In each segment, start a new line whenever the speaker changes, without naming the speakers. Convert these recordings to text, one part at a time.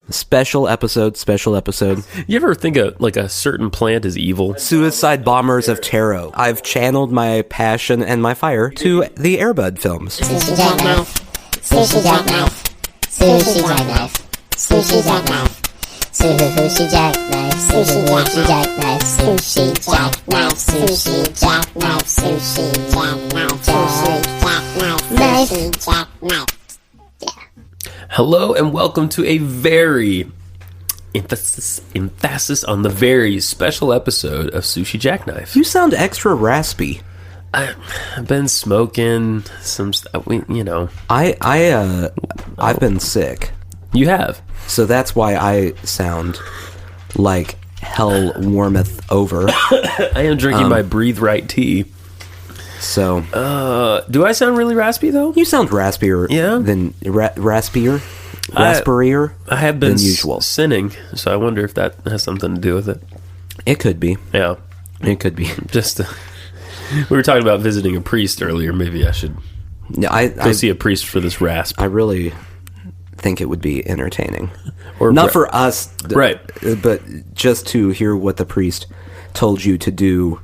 Special episode.
You ever think a certain plant is evil?
Suicide bombers of tarot. I've channeled my passion and my fire to the Air Bud films.
Sushi jackknife. Sushi jackknife. Sushi jackknife. Sushi jackknife. Sushi jackknife. Sushi jackknife. Sushi jackknife. Sushi jackknife. Sushi jackknife. Sushi jackknife.
Hello and welcome to a very emphasis on the very special episode of Sushi Jackknife.
You sound extra raspy.
I've been smoking some stuff,
I've been sick.
You have.
So that's why I sound like hell warmeth over.
I am drinking my Breathe Right tea.
So,
do I sound really raspy though?
You sound raspier than raspier.
I have been
than usual.
sinning, so I wonder if that has something to do with it.
It could be.
Yeah,
it could be.
We were talking about visiting a priest earlier. Maybe I should go see a priest for this rasp.
I really think it would be entertaining,
or
not for us,
right?
But just to hear what the priest told you to do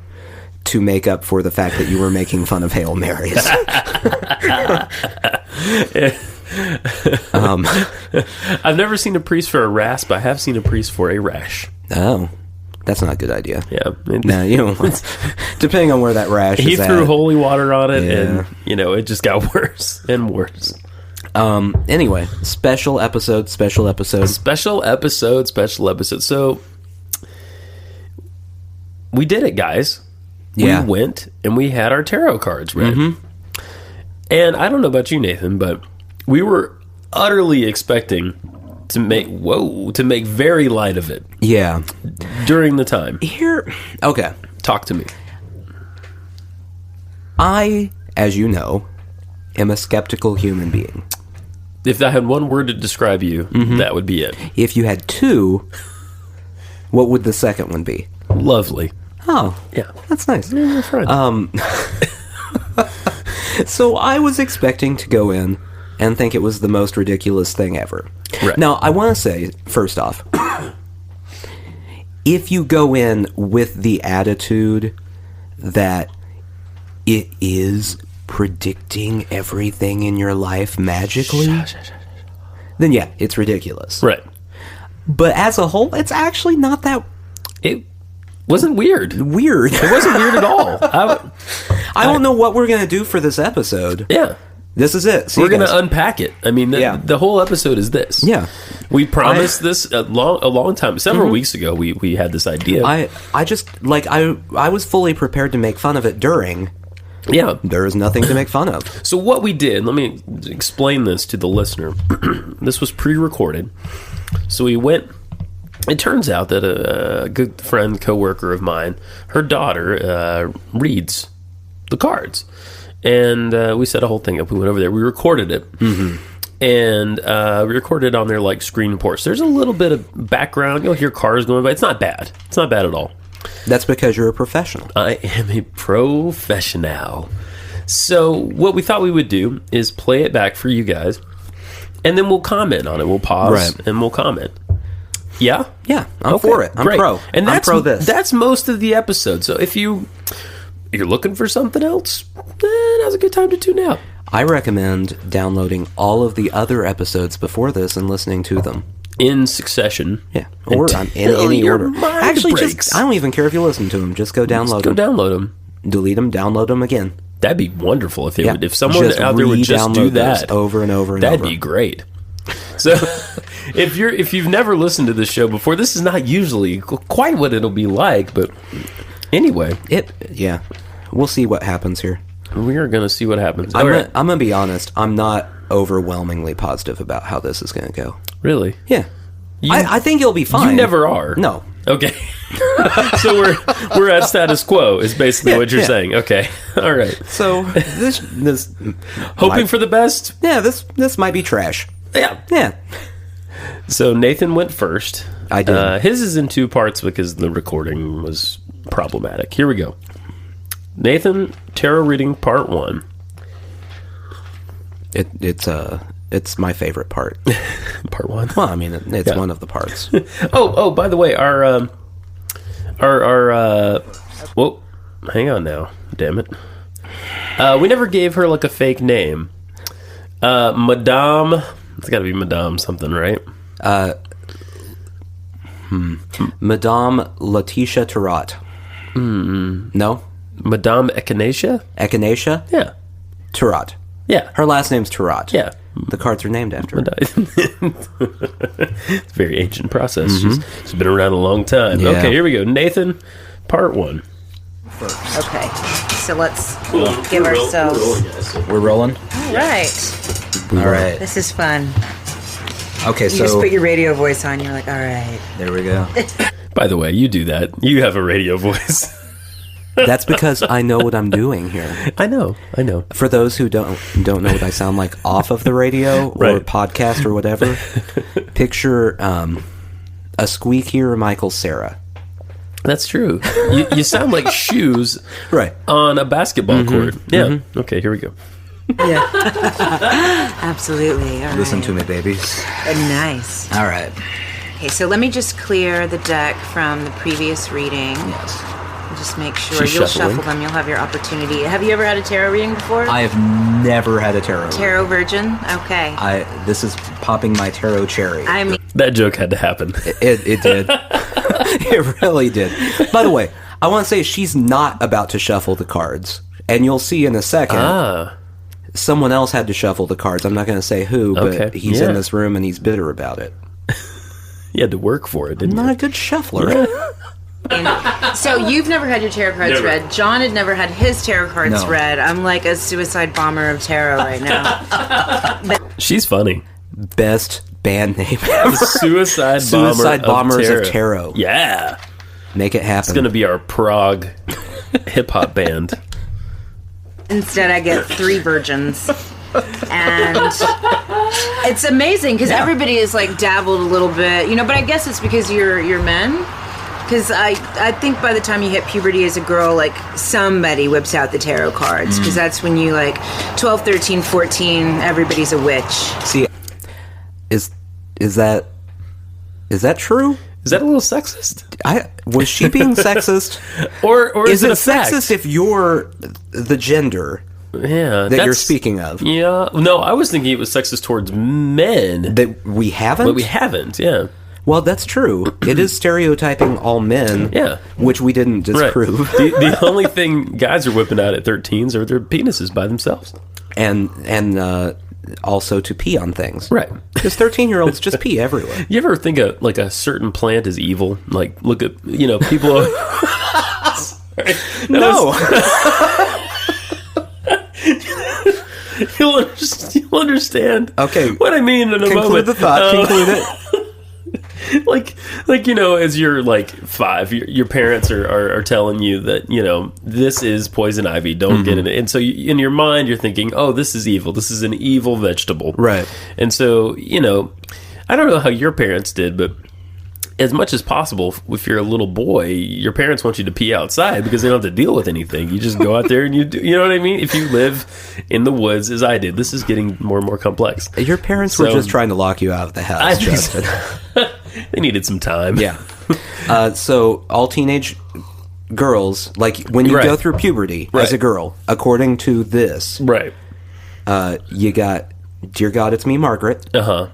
to make up for the fact that you were making fun of Hail Marys.
I've never seen a priest for a rasp. I have seen a priest for a rash.
Oh, that's not a good idea.
Yeah.
No, you don't want, depending on where that rash is
He threw
at.
Holy water on it, and, it just got worse and worse.
Anyway, special episode.
Special episode. So, we did it, guys.
Yeah.
We went and we had our tarot cards read. Mm-hmm. And I don't know about you, Nathan, but we were utterly expecting to make very light of it.
Yeah.
During the time.
Okay.
Talk to me.
I, as you know, am a skeptical human being.
If I had one word to describe you, that would be it.
If you had two, what would the second one be?
Lovely.
Oh,
yeah,
that's nice.
Yeah, you're a friend.
So I was expecting to go in and think it was the most ridiculous thing ever.
Right.
Now, I want to say, first off, if you go in with the attitude that it is predicting everything in your life magically, then yeah, it's ridiculous.
Right.
But as a whole, it's actually not that...
It wasn't weird.
It
wasn't weird at all.
I don't know what we're going to do for this episode.
Yeah.
This is it.
We're going to unpack it. I mean, the whole episode is this.
Yeah.
We promised this a long time. Several weeks ago, we had this idea.
I was fully prepared to make fun of it during.
Yeah.
There is nothing to make fun of.
So what we did, let me explain this to the listener. This was pre-recorded. So we went... It turns out that a good friend, coworker of mine, her daughter reads the cards, and we set a whole thing up. We went over there. We recorded it, and we recorded it on their screen porch. There's a little bit of background. You'll hear cars going by. It's not bad. It's not bad at all.
That's because you're a professional.
I am a professional. So what we thought we would do is play it back for you guys, and then we'll comment on it. We'll pause and we'll comment. Yeah?
Yeah, I'm for it. I'm
great.
pro.
And
I'm pro this.
That's most of the episode. So if you're looking for something else, now's a good time to tune out.
I recommend downloading all of the other episodes before this and listening to them.
In succession.
Yeah. Or in any order. Actually,
breaks.
I don't even care if you listen to them. Just go download them.
Go download them.
Delete them, download them again.
That'd be wonderful if if someone out there would just do that.
Over and over and over.
That'd be great. So, if you've never listened to this show before, this is not usually quite what it'll be like. But anyway,
we'll see what happens here.
We are going to see what happens.
I'm going to be honest. I'm not overwhelmingly positive about how this is going to go.
Really?
Yeah. I think you'll be fine.
You never are.
No.
Okay. So we're at status quo is basically what you're saying. Okay. All right.
So this
hoping for the best.
Yeah. This might be trash. Yeah.
So Nathan went first.
I did.
His is in two parts because the recording was problematic. Here we go. Nathan, tarot reading part 1.
It's It's my favorite part.
Part 1.
Well, I mean, it's one of the parts.
Oh, by the way, our whoa, hang on now, damn it. We never gave her like a fake name. Madame, it's got to be Madame something, right?
Madame Letitia Tarot. No?
Madame Echinacea?
Echinacea?
Yeah.
Tarot.
Yeah.
Her last name's Tarot.
Yeah.
The cards are named after her.
It's a very ancient process. She's been around a long time.
Yeah.
Okay, here we go. Nathan, part 1.
Okay, so let's give ourselves...
We're rolling?
All right.
All right.
This is fun.
Okay,
You
so...
just put your radio voice on, you're like, all right.
There we go.
By the way, you do that. You have a radio voice.
That's because I know what I'm doing here.
I know.
For those who don't know what I sound like off of the radio or
Right.
podcast or whatever, picture a squeakier Michael Cera.
That's true. You sound like shoes
Right.
on a basketball court. Yeah. Okay, here we go.
Yeah. Absolutely. All
Listen
right.
to me, babies.
Nice.
All right.
Okay, so let me just clear the deck from the previous reading.
Yes.
Just make sure.
She's
You'll
shuffling.
shuffle them. You'll have your opportunity. Have you ever had a tarot reading before?
I have never had a tarot.
Tarot virgin? Okay.
This is popping my tarot cherry.
I mean,
That joke had to happen.
It did. It really did. By the way, I want to say she's not about to shuffle the cards. And you'll see in a second, someone else had to shuffle the cards. I'm not going to say who, but
Okay,
he's
yeah.
in this room and he's bitter about it.
You had to work for it, didn't
I'm
you?
not a good shuffler.
so you've never had your tarot cards
Never.
read. John had never had his tarot cards
No.
read. I'm like a suicide bomber of tarot right now.
She's funny.
Best band name ever.
Suicide
Bombers of Tarot.
Yeah.
Make it happen.
It's going to be our Prague hip-hop band.
Instead, I get 3 virgins. And it's amazing because everybody is like dabbled a little bit, but I guess it's because you're men. Because I think by the time you hit puberty as a girl, like somebody whips out the tarot cards because that's when you like 12, 13, 14, everybody's a witch.
See, is that true?
Is that a little sexist?
Was she being sexist?
Or
Is
it
it
a fact?
sexist if you're the gender
Yeah,
that you're speaking of?
Yeah, no, I was thinking it was sexist towards men,
That we haven't?
but we haven't. Yeah,
Well, that's true. It is stereotyping all men.
Yeah.
Which we didn't disprove.
the only thing guys are whipping out at 13s are their penises by themselves.
And also to pee on things.
Right.
Because 13-year-olds just pee everywhere.
You ever think a certain plant is evil? Like, look at people. Sorry.
No.
You'll understand.
Okay.
What I mean in a
Conclude
moment.
the thought. Conclude it.
like as you're like 5, your parents are telling you that this is poison ivy, don't get in it, and so in your mind you're thinking, oh, this is evil, this is an evil vegetable,
Right.
And so I don't know how your parents did, but as much as possible, if you're a little boy, your parents want you to pee outside because they don't have to deal with anything. You just go out there and you do, you know what I mean? If you live in the woods, as I did, this is getting more and more complex.
Your parents were
So-
just trying to lock you out of the house,
I think
Justin.
They needed some time.
Yeah. So all teenage girls, like when you
Right.
go through puberty
Right.
as a girl, according to this,
Right.
you got, dear God, it's me, Margaret.
Uh-huh.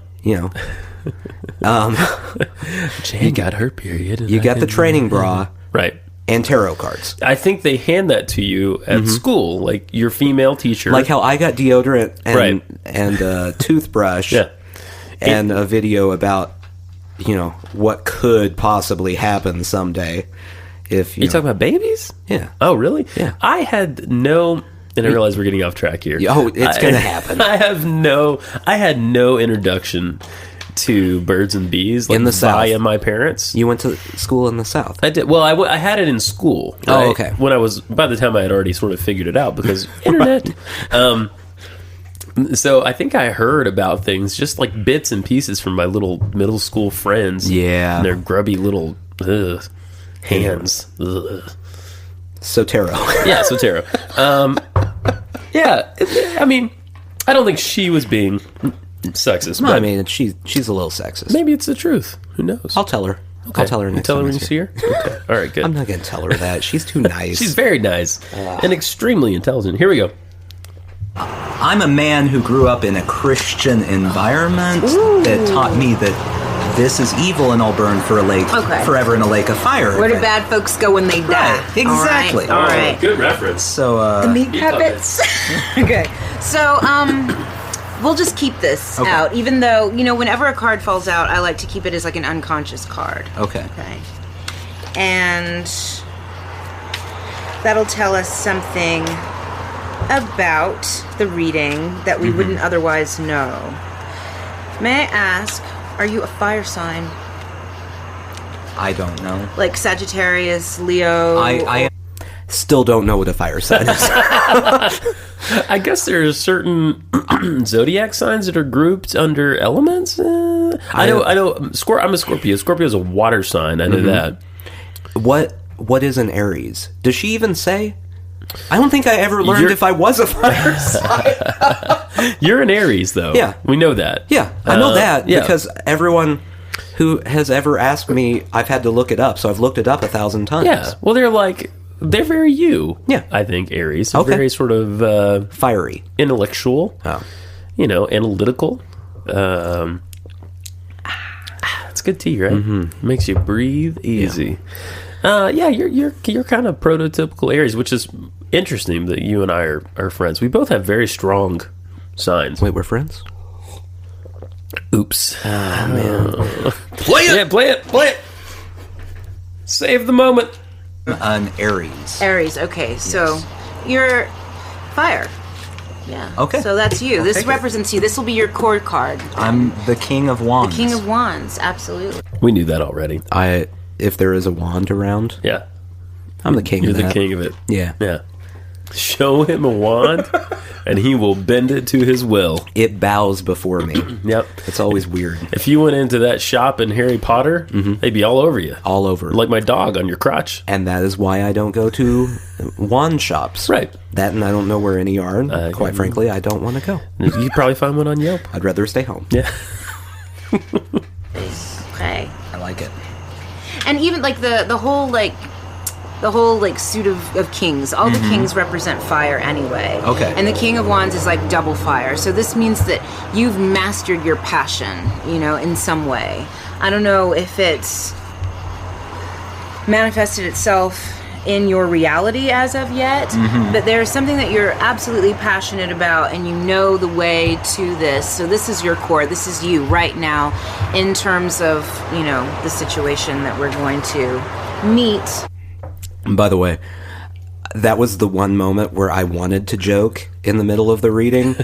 Jane got her period.
You got the training bra
Right.
and tarot cards.
I think they hand that to you at school, like your female teacher.
Like how I got deodorant and
Right.
and a toothbrush
Yeah.
and a video about, what could possibly happen someday if
You talking about babies?
Yeah.
Oh, really?
Yeah.
I had no... And I realize we're getting off track here.
Oh, it's going to happen.
I had no introduction to birds and bees
In the South.
via my parents.
You went to school in the South.
I did. Well, I had it in school.
Oh,
right?
okay.
By the time I had already sort of figured it out because internet. So I think I heard about things, just like bits and pieces from my little middle school friends.
Yeah.
And their grubby little hands. Ugh.
So tarot.
Yeah, so tarot. Yeah, I mean, I don't think she was being sexist.
No,
But
I mean, she's a little sexist.
maybe it's the truth. Who knows?
I'll tell her.
Okay.
I'll tell her
You
next
tell her
time
when
I
you see her? Okay. All right, good.
I'm not going to tell her that. She's too nice.
She's very nice and extremely intelligent. Here we go.
I'm a man who grew up in a Christian environment that taught me that this is evil and I'll burn forever in a lake of fire.
Where do
Okay.
bad folks go when they die?
Right, exactly.
All right.
Good reference.
So,
Meat puppets. Okay. So, we'll just keep this
Okay.
out, even though, whenever a card falls out, I like to keep it as like an unconscious card.
okay.
Okay. And that'll tell us something about the reading that we wouldn't otherwise know. May I ask, are you a fire sign?
I don't know.
Like Sagittarius, Leo?
I
Still don't know what a fire sign is.
I guess there are certain zodiac signs that are grouped under elements. I know. I'm a Scorpio. Scorpio is a water sign. I know that.
What is an Aries? Does she even say? I don't think I ever learned
You're-
if I was a fire sign.
You're an Aries, though.
Yeah.
We know that.
Yeah, I know that
yeah.
because everyone who has ever asked me, I've had to look it up. So I've looked it up 1,000 times.
Yeah. Well, they're very you.
Yeah.
I think Aries. They're
Okay.
very sort of
Fiery.
intellectual.
Oh.
Analytical. It's good tea, right? Mm-hmm. Makes you breathe easy. Yeah, you're kind of prototypical Aries, which is interesting that you and I are friends. We both have very strong signs.
Wait, we're friends?
Oops.
Man.
Play it! Yeah, play it! Save the moment.
an Aries.
Aries, okay. So you're fire. Yeah.
Okay.
So that's you.
I'll
This
take it.
represents you. This will be your core card.
I'm the King of Wands.
King of Wands, absolutely.
We knew that already.
If there is a wand around,
Yeah.
I'm the king
You're
of
the
that.
king of it.
Yeah.
Yeah. Show him a wand, and he will bend it to his will.
It bows before me.
Yep.
It's always weird.
If you went into that shop in Harry Potter, they'd be all over you.
All over.
Like my dog on your crotch.
And that is why I don't go to wand shops.
Right.
That and I don't know where any are. And quite frankly, I don't want to go.
You could probably find one on Yelp.
I'd rather stay home.
Yeah.
Okay.
I like it.
And even like the whole suit of kings. All the kings represent fire anyway.
Okay.
And the King of Wands is like double fire. So this means that you've mastered your passion, in some way. I don't know if it's manifested itself in your reality as of yet, but there's something that you're absolutely passionate about and you know the way to this. So this is your core. This is you right now in terms of, the situation that we're going to meet.
And by the way, that was the one moment where I wanted to joke in the middle of the reading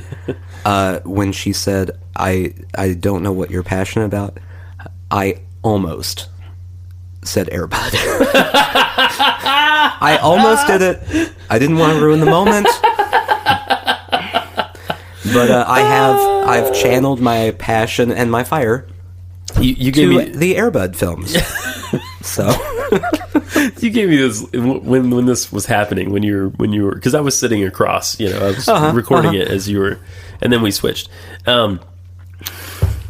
when she said, I don't know what you're passionate about. I almost said Airbud. I almost did it. I didn't want to ruin the moment. But I've channeled my passion and my fire
You gave
to
me
the Airbud films. So
you gave me this when this was happening when you were because I was sitting across, I was recording it as you were, and then we switched.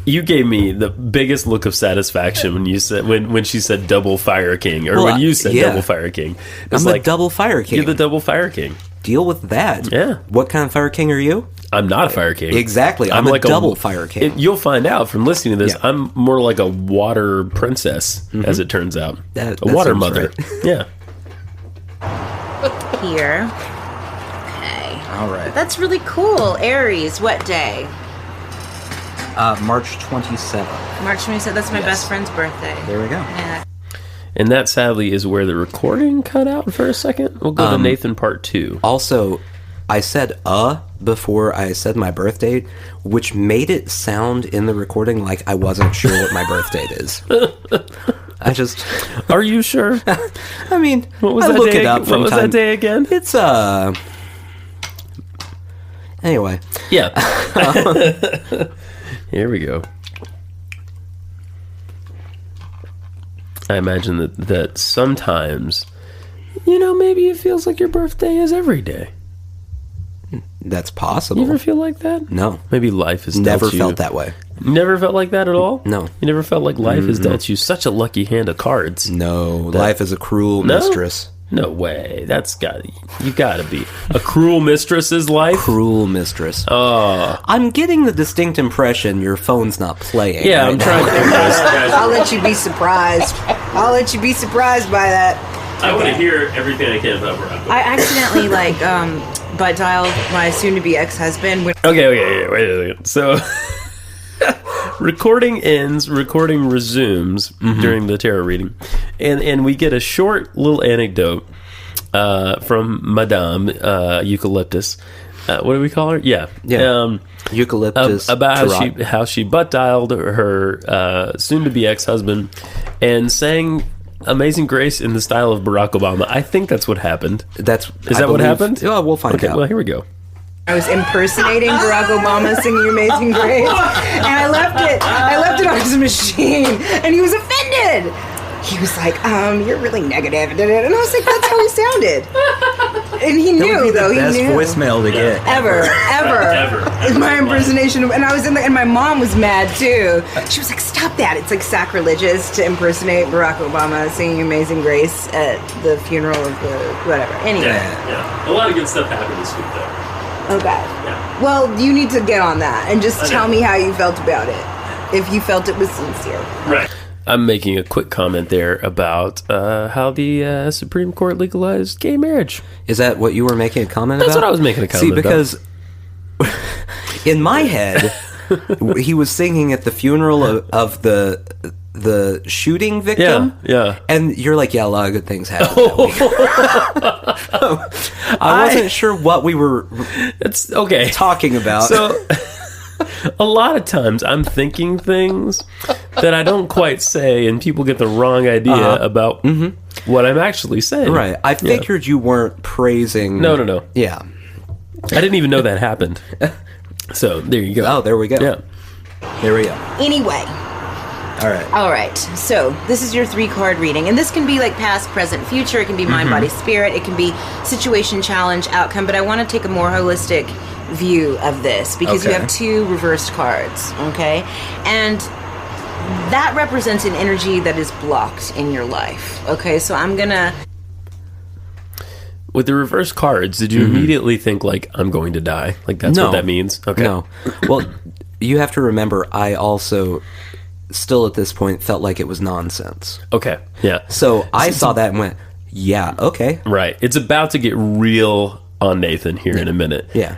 You gave me the biggest look of satisfaction when you said when she said double fire king, or when you said double fire king. It's
I'm a double fire king.
You're the double fire king.
Deal with that.
Yeah.
What kind of fire king are you?
I'm not a fire king.
Exactly. I'm like a double fire king.
You'll find out from listening to this.
Yeah.
I'm more like a water princess, as it turns out.
That
a water
seems
mother.
right.
Yeah.
Here. Okay.
All right.
That's really cool. Aries, what day?
March 27th.
March 27th. That's my
Yes.
best friend's birthday.
There we go.
Yeah.
And that sadly is where the recording cut out for a second. We'll go to Nathan part 2.
Also, I said before I said my birth date, which made it sound in the recording like I wasn't sure what my birth date is.
Are you sure?
I mean,
What was
I
that
look
day?
it up
What
from
was
time.
that day again?
It's anyway.
Yeah. Here we go. I imagine that sometimes, maybe it feels like your birthday is every day.
That's possible.
You ever feel like that?
No.
Maybe life has
Never
dealt you.
felt that way.
Never felt like that at all?
No.
You never felt like life has dealt you such a lucky hand of cards?
No. Life is a cruel
No?
mistress.
No way. You gotta be. A cruel mistress is life?
Cruel mistress.
Oh.
I'm getting the distinct impression your phone's not playing.
Yeah,
right
I'm
now.
trying to think this.
I'll let you be surprised. I'll let you be surprised by that.
I want to hear everything I can about Barack.
I accidentally butt dialed my soon-to-be ex-husband.
Okay, wait a second. So, recording ends, recording resumes during the tarot reading, and we get a short little anecdote from Madame Eucalyptus. What do we call her? Yeah.
Eucalyptus
about
Tarot.
how she butt dialed her soon-to-be ex-husband and sang Amazing Grace in the style of Barack Obama. I think that's what happened. Is that what happened?
Yeah, we'll find out.
Well, here we go.
I was impersonating Barack Obama singing Amazing Grace, and I left it on his machine, and he was offended. He was like, "You're really negative," and I was like, "That's how he sounded." And he
That
knew,
would be
though.
the best
He knew.
voicemail to get.
Ever.
Ever.
My impersonation of, and I was and my mom was mad too. She was like, "Stop that! It's like sacrilegious to impersonate Barack Obama singing Amazing Grace at the funeral of the whatever." Anyway,
Yeah. A lot of good stuff happened this week, though.
okay.
Yeah.
Well, you need to get on that and just tell me how you felt about it. If you felt it was sincere.
Right. I'm making a quick comment there about how the Supreme Court legalized gay marriage.
Is that what you were making a comment about?
That's what I was making a comment about.
See, because in my head, he was singing at the funeral of the shooting victim.
Yeah.
And you're like, yeah, a lot of good things happened that week. I wasn't sure what we were
It's okay.
talking about.
So, a lot of times I'm thinking things that I don't quite say, and people get the wrong idea about what I'm actually saying.
Right. I figured you weren't praising...
No.
Yeah.
I didn't even know that happened. So, there you go.
Oh, there we go.
Yeah.
There we go.
Anyway.
All
right, so this is your 3-card reading, and this can be like past, present, future. It can be mind, body, spirit. It can be situation, challenge, outcome. But I want to take a more holistic view of this because you
Okay.
have 2 reversed cards, okay? And that represents an energy that is blocked in your life, okay? So I'm gonna...
With the reverse cards, did you immediately think, like, I'm going to die? Like, that's what that means? Okay.
No. Well, you have to remember, I also... still at this point felt like it was nonsense.
Okay. Yeah.
So I saw that and went, yeah, okay.
Right. It's about to get real on Nathan here in a minute.
Yeah.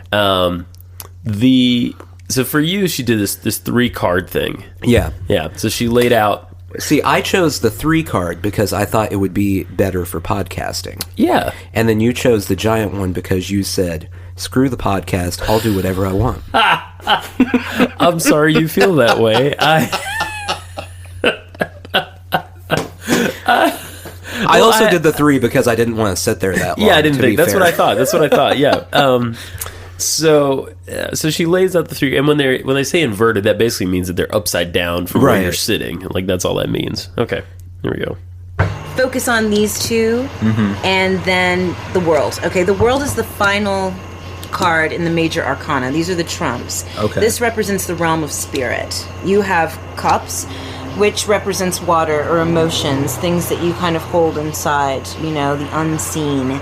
So for you, she did this 3-card thing.
Yeah.
Yeah. So she laid out.
See, I chose the 3 card because I thought it would be better for podcasting.
Yeah.
And then you chose the giant one because you said, screw the podcast, I'll do whatever I want.
I'm sorry you feel that way.
I also did the 3 because I didn't want to sit there that long.
Yeah, I didn't
to
think.
be
That's
fair.
what I thought. That's what I thought. Yeah. So she lays out the 3, and when they say inverted, that basically means that they're upside down from where
Right.
you're sitting. Like that's all that means. Okay, here we go.
focus on these 2 and then the world. Okay, the world is the final card in the major arcana. These are the trumps.
Okay.
This represents the realm of spirit. You have cups, which represents water or emotions, things that you kind of hold inside, you know, the unseen.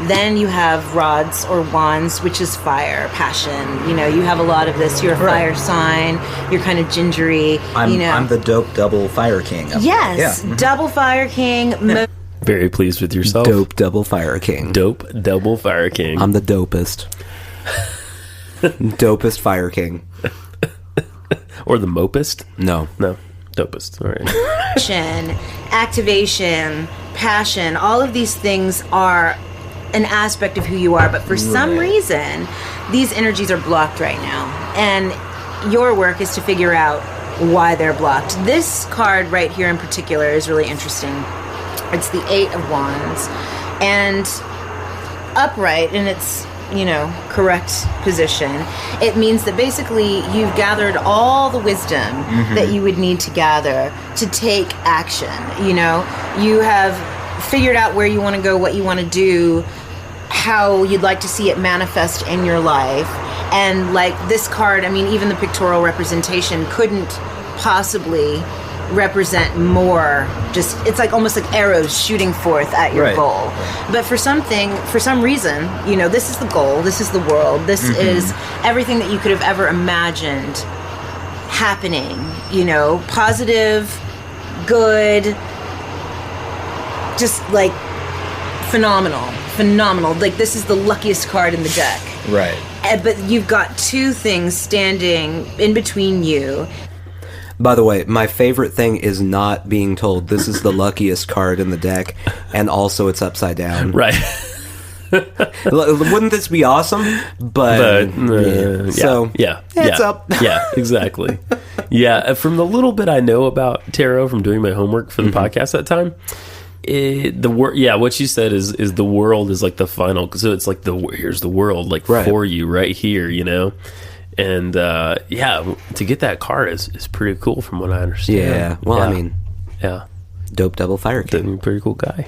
Then you have rods or wands, which is fire, passion. You know, you have a lot of this. You're a fire sign. You're kind of gingery.
I'm the dope double fire king.
Yes,
Yeah.
double fire king.
Very pleased with yourself.
Dope double fire king.
Dope double fire king.
I'm the dopest. Dopest fire king.
Or the mopest?
No.
No. Dopest. All right.
Activation, passion, all of these things are an aspect of who you are, but for some reason these energies are blocked right now, and your work is to figure out why they're blocked. This card right here in particular is really interesting. It's the 8 of Wands, and upright in its, you know, correct position. It means that basically you've gathered all the wisdom that you would need to gather to take action. You know, you have figured out where you want to go, what you want to do, how you'd like to see it manifest in your life. And like this card, I mean, even the pictorial representation couldn't possibly represent more. Just, it's like almost like arrows shooting forth at your
Right.
goal. But for some reason, you know, this is the goal, this is the world, this is everything that you could have ever imagined happening, you know, positive, good, just like phenomenal. Like, this is the luckiest card in the deck.
Right.
But you've got two things standing in between you.
By the way, my favorite thing is not being told this is the luckiest card in the deck, and also it's upside down.
Right.
Wouldn't this be awesome? But so
yeah,
it's up.
Yeah, exactly. Yeah, from the little bit I know about tarot from doing my homework for the podcast that time, what you said is the world is like the final. So it's like here's the world like
Right.
for you right here, you know. And to get that card is pretty cool from what I understand.
Yeah. Well, I mean,
yeah,
dope double fire king.
pretty cool guy.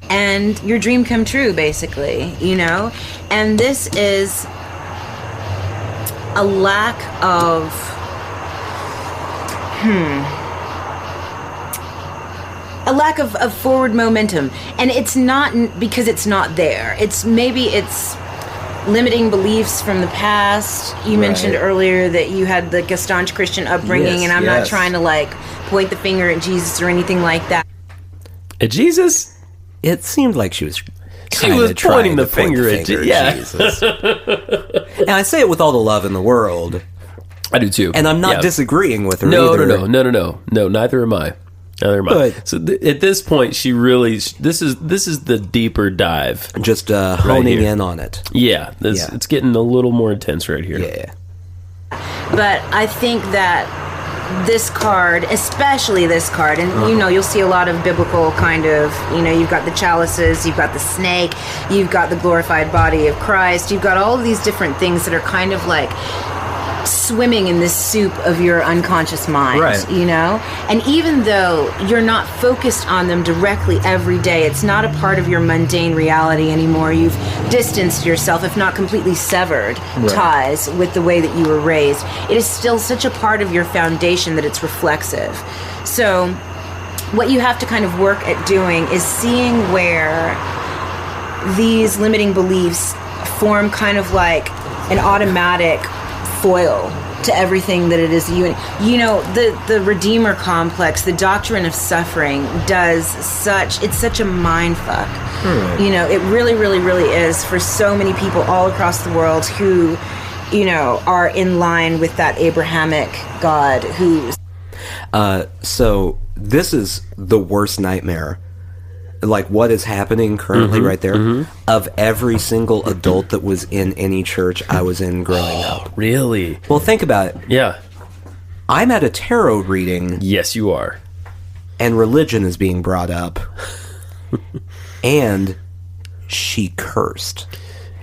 And your dream come true, basically, you know? And this is a lack of... A lack of forward momentum. And it's not because it's not there. It's limiting beliefs from the past. You mentioned earlier that you had like a staunch Christian upbringing,
Yes,
and I'm not
yes.
trying to like point the finger at Jesus or anything like that.
At Jesus?
It seemed like she was.
She was pointing the finger at
Jesus. And I say it with all the love in the world,
I do too.
and I'm not
Yeah.
disagreeing with her.
No,
either.
no. Neither am I.
But-
So at this point, she really this is the deeper dive.
Just honing
here.
in on it.
Yeah,
Yeah.
it's getting a little more intense right here.
Yeah.
But I think that this card, especially this card, and you know, you'll see a lot of biblical kind of, you know, you've got the chalices, you've got the snake, you've got the glorified body of Christ, you've got all of these different things that are kind of like swimming in this soup of your unconscious mind,
Right.
you know? And even though you're not focused on them directly every day, it's not a part of your mundane reality anymore. You've distanced yourself, if not completely severed ties with the way that you were raised. It is still such a part of your foundation that it's reflexive. So what you have to kind of work at doing is seeing where these limiting beliefs form kind of like an automatic foil to everything that it is you know, the Redeemer complex, the doctrine of suffering it's such a mind fuck. You know, it really is for so many people all across the world who, you know, are in line with that Abrahamic God who
So this is the worst nightmare. Like what is happening currently right there of every single adult that was in any church I was in growing up.
Really?
Well, think about it.
Yeah.
I'm at a tarot reading
Yes, you are.
and religion is being brought up. And she cursed.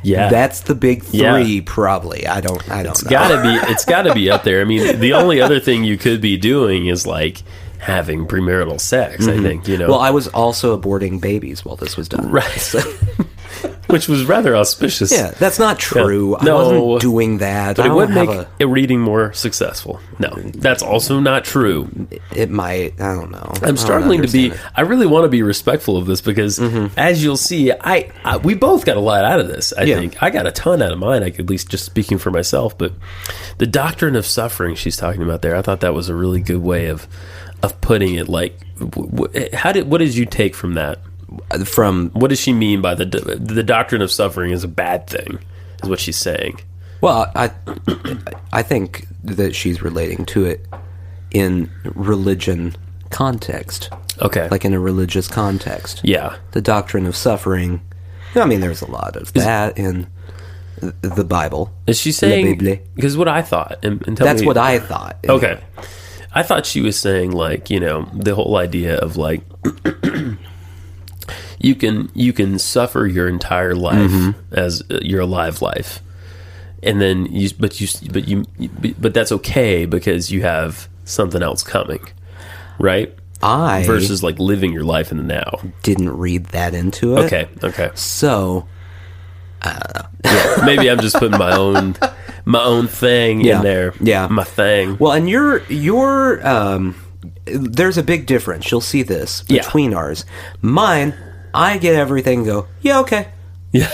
Yeah.
That's the big three,
Yeah.
probably. I don't know.
It's gotta be up there. I mean, the only other thing you could be doing is like having premarital sex, I think, you know.
Well, I was also aborting babies while this was done.
Right.
So,
which was rather auspicious.
yeah, that's not true.
Yeah.
I
No,
wasn't doing that.
But
I
it
don't
would
have
make a reading more successful. No, that's also not true.
It might. I don't know.
I'm struggling to be. I really want to be respectful of this because, as you'll see, I we both got a lot out of this. I think I got a ton out of mine. I could, at least just speaking for myself. But the doctrine of suffering she's talking about there, I thought that was a really good way of putting it. Like, what did you take from that?
From
What does she mean by the doctrine of suffering is a bad thing? Is what she's saying.
well, I think that she's relating to it in religion context,
Okay.
like in a religious context.
Yeah.
The doctrine of suffering. I mean, there's a lot of that in the Bible.
Is she
La
saying?
Bible.
Because what I thought, and tell
That's
me,
what I thought.
Okay. I thought she was saying, like, you know, the whole idea of like you can suffer your entire life as your alive life, and then but that's okay because you have something else coming, right?
I
Versus like living your life in the now.
didn't read that into it.
Okay.
So
Yeah, maybe I'm just putting my own thing in there.
Yeah.
My thing.
Well, and your there's a big difference. You'll see this between ours. Mine, I get everything and go, yeah, okay.
Yeah.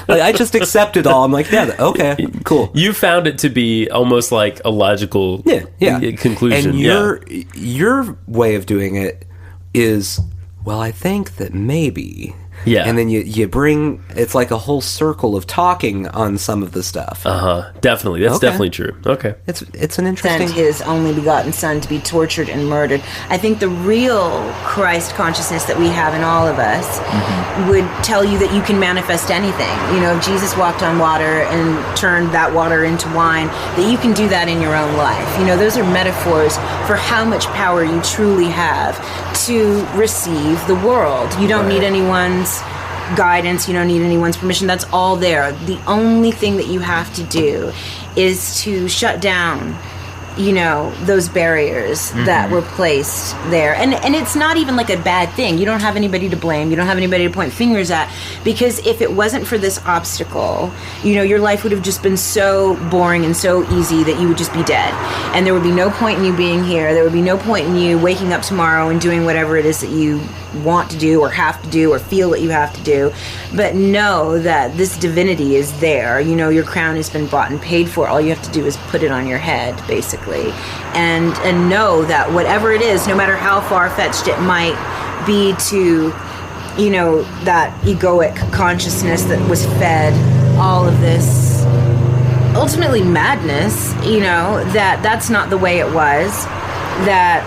Like, I just accept it all. I'm like, yeah, okay, cool.
You found it to be almost like a logical conclusion.
And your way of doing it is, well, I think that maybe.
Yeah.
And then you bring, it's like a whole circle of talking on some of the stuff.
Definitely. That's definitely true. Okay.
It's an interesting...
Sent his only begotten son to be tortured and murdered. I think the real Christ consciousness that we have in all of us would tell you that you can manifest anything. You know, if Jesus walked on water and turned that water into wine, that you can do that in your own life. You know, those are metaphors for how much power you truly have to receive the world. You don't need anyone's guidance, you don't need anyone's permission. That's all there. The only thing that you have to do is to shut down, you know, those barriers that were placed there. And it's not even like a bad thing. You don't have anybody to blame. You don't have anybody to point fingers at, because if it wasn't for this obstacle, you know, your life would have just been so boring and so easy that you would just be dead. And there would be no point in you being here. There would be no point in you waking up tomorrow and doing whatever it is that you want to do or have to do or feel that you have to do. But know that this divinity is there. You know, your crown has been bought and paid for. All you have to do is put it on your head, basically. And know that whatever it is, no matter how far-fetched it might be to, you know, that egoic consciousness that was fed all of this ultimately madness, you know, that's not the way it was. That,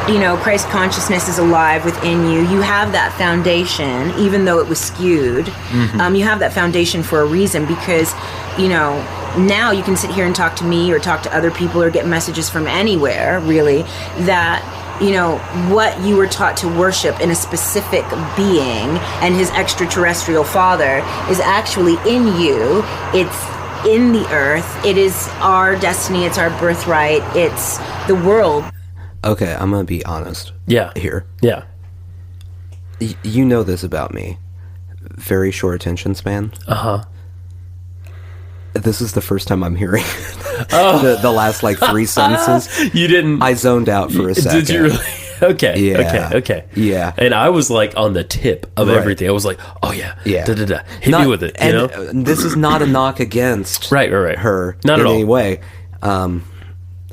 you know, Christ consciousness is alive within you. You have that foundation, even though it was skewed. You have that foundation for a reason, because, you know, now you can sit here and talk to me or talk to other people or get messages from anywhere, really, that, you know, what you were taught to worship in a specific being and his extraterrestrial father is actually in you. It's in the earth. It is our destiny. It's our birthright. It's the world.
Okay, I'm going to be honest. Here.
Yeah.
You know this about me. Very short attention span. This is the first time I'm hearing the last, like, 3 sentences.
You didn't...
I zoned out for a second.
Did you really? Okay.
Yeah.
Okay.
Yeah.
And I was, like, on the tip of everything. I was like, oh, yeah. Da-da-da. Hit me with it, you know?
This is not a knock against
right.
her
not
in
at all.
any way.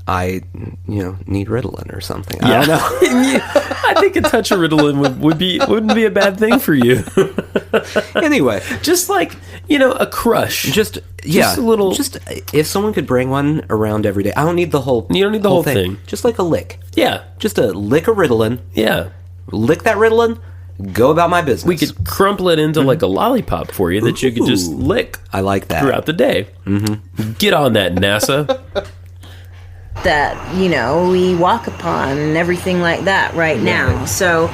I, you know, need Ritalin or something. I don't know.
I think a touch of Ritalin wouldn't be a bad thing for you.
Anyway,
just like, you know, a crush. Just a little.
Just if someone could bring one around every day. I don't need the whole.
You don't need the whole thing.
Just like a lick.
Yeah.
Just a lick of Ritalin.
Yeah.
Lick that Ritalin. Go about my business.
We could crumple it into like a lollipop for you that you could just lick.
I like that.
Throughout the day. Get on that, NASA.
That, you know, we walk upon and everything like that right now. So,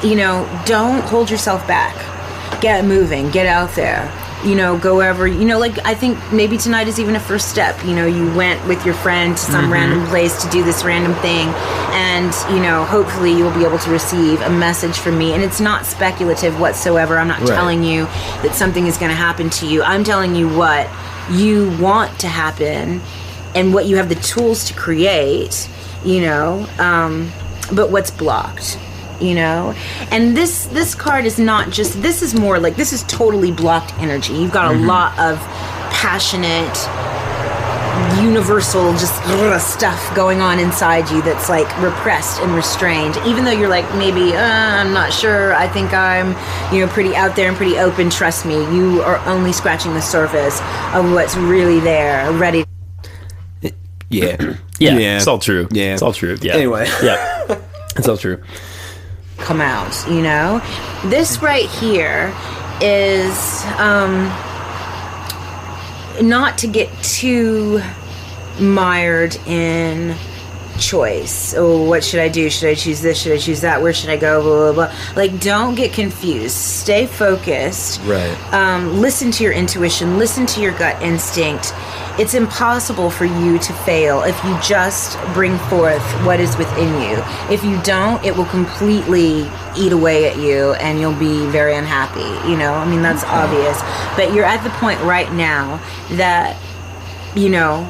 you know, don't hold yourself back. Get moving. Get out there. You know, go wherever, you know, like, I think maybe tonight is even a first step. You know, you went with your friend to some random place to do this random thing. And, you know, hopefully you'll be able to receive a message from me. And it's not speculative whatsoever. I'm not telling you that something is going to happen to you. I'm telling you what you want to happen and what you have the tools to create, you know, but what's blocked, you know. And this card is not just, this is more like, this is totally blocked energy. You've got a lot of passionate, universal just stuff going on inside you that's like repressed and restrained. Even though you're like, maybe, I'm not sure, I think I'm, you know, pretty out there and pretty open. Trust me, you are only scratching the surface of what's really there, ready.
Yeah.
It's all true.
Yeah.
It's all true. Yeah.
Anyway.
Yeah. It's all true.
Come out, you know. This right here is not to get too mired in choice. Oh, what should I do? Should I choose this? Should I choose that? Where should I go? Blah, blah, blah. Like, don't get confused. Stay focused.
Right.
Listen to your intuition. Listen to your gut instinct. It's impossible for you to fail if you just bring forth what is within you. If you don't, it will completely eat away at you and you'll be very unhappy. You know, I mean, that's obvious. But you're at the point right now that, you know,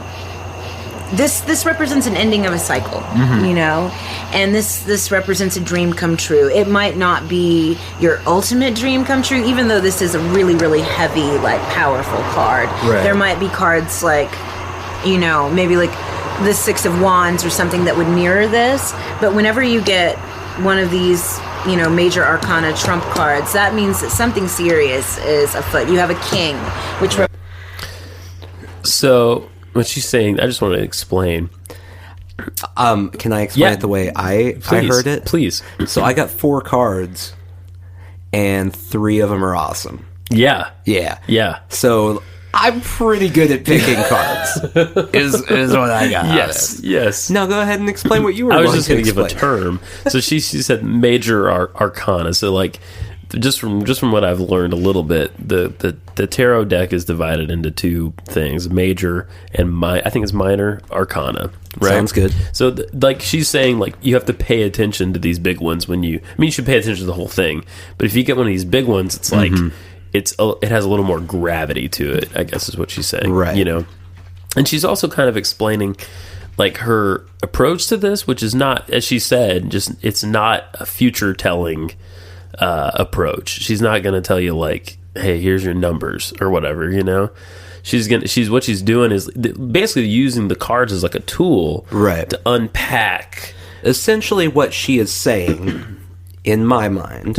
this represents an ending of a cycle, you know, and this represents a dream come true. It might not be your ultimate dream come true, even though this is a really, really heavy, like, powerful card.
Right.
There might be cards like, you know, maybe like the Six of Wands or something that would mirror this. But whenever you get one of these, you know, major arcana trump cards, that means that something serious is afoot. You have a king, which...
So... what she's saying, I just want to explain.
Can I explain it the way I heard it?
Please.
So I got 4 cards, and 3 of them are awesome.
Yeah.
Yeah.
Yeah.
So I'm pretty good at picking cards. Is what I got.
Yes. Yes.
Now go ahead and explain what you were.
I was
going
just going to give a
explain.
term. So she said major arcana. So like just from what I've learned a little bit, the tarot deck is divided into 2 things: major and I think it's minor arcana. Right?
Sounds good.
So like she's saying, like, you have to pay attention to these big ones when you. I mean, you should pay attention to the whole thing, but if you get one of these big ones, it's like it has a little more gravity to it, I guess is what she's saying.
Right.
You know, and she's also kind of explaining, like, her approach to this, which is not, as she said, just it's not a future telling approach. She's not going to tell you, like, hey, here's your numbers or whatever, you know. What she's doing is basically using the cards as like a tool,
right,
to unpack.
Essentially what she is saying, in my mind,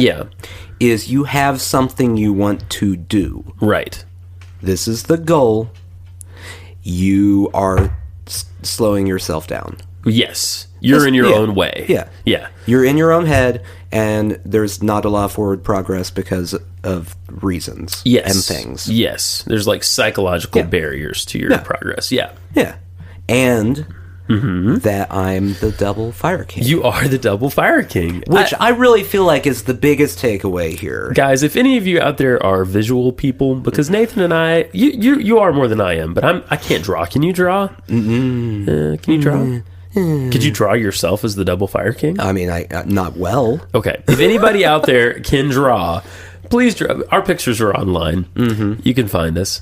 is you have something you want to do.
Right.
This is the goal. You are slowing yourself down.
Yes. You're in your own way.
Yeah.
Yeah.
You're in your own head, and there's not a lot of forward progress because of reasons and things.
Yes. There's like psychological barriers to your progress. Yeah.
Yeah. And that I'm the double fire king.
You are the double fire king.
Which I really feel like is the biggest takeaway here.
Guys, if any of you out there are visual people, because Nathan and I, you are more than I am, but I can't draw. Can you draw? Can you draw? Could you draw yourself as the double fire king?
I mean, I not well.
Okay. If anybody out there can draw, please draw. Our pictures are online. You can find us.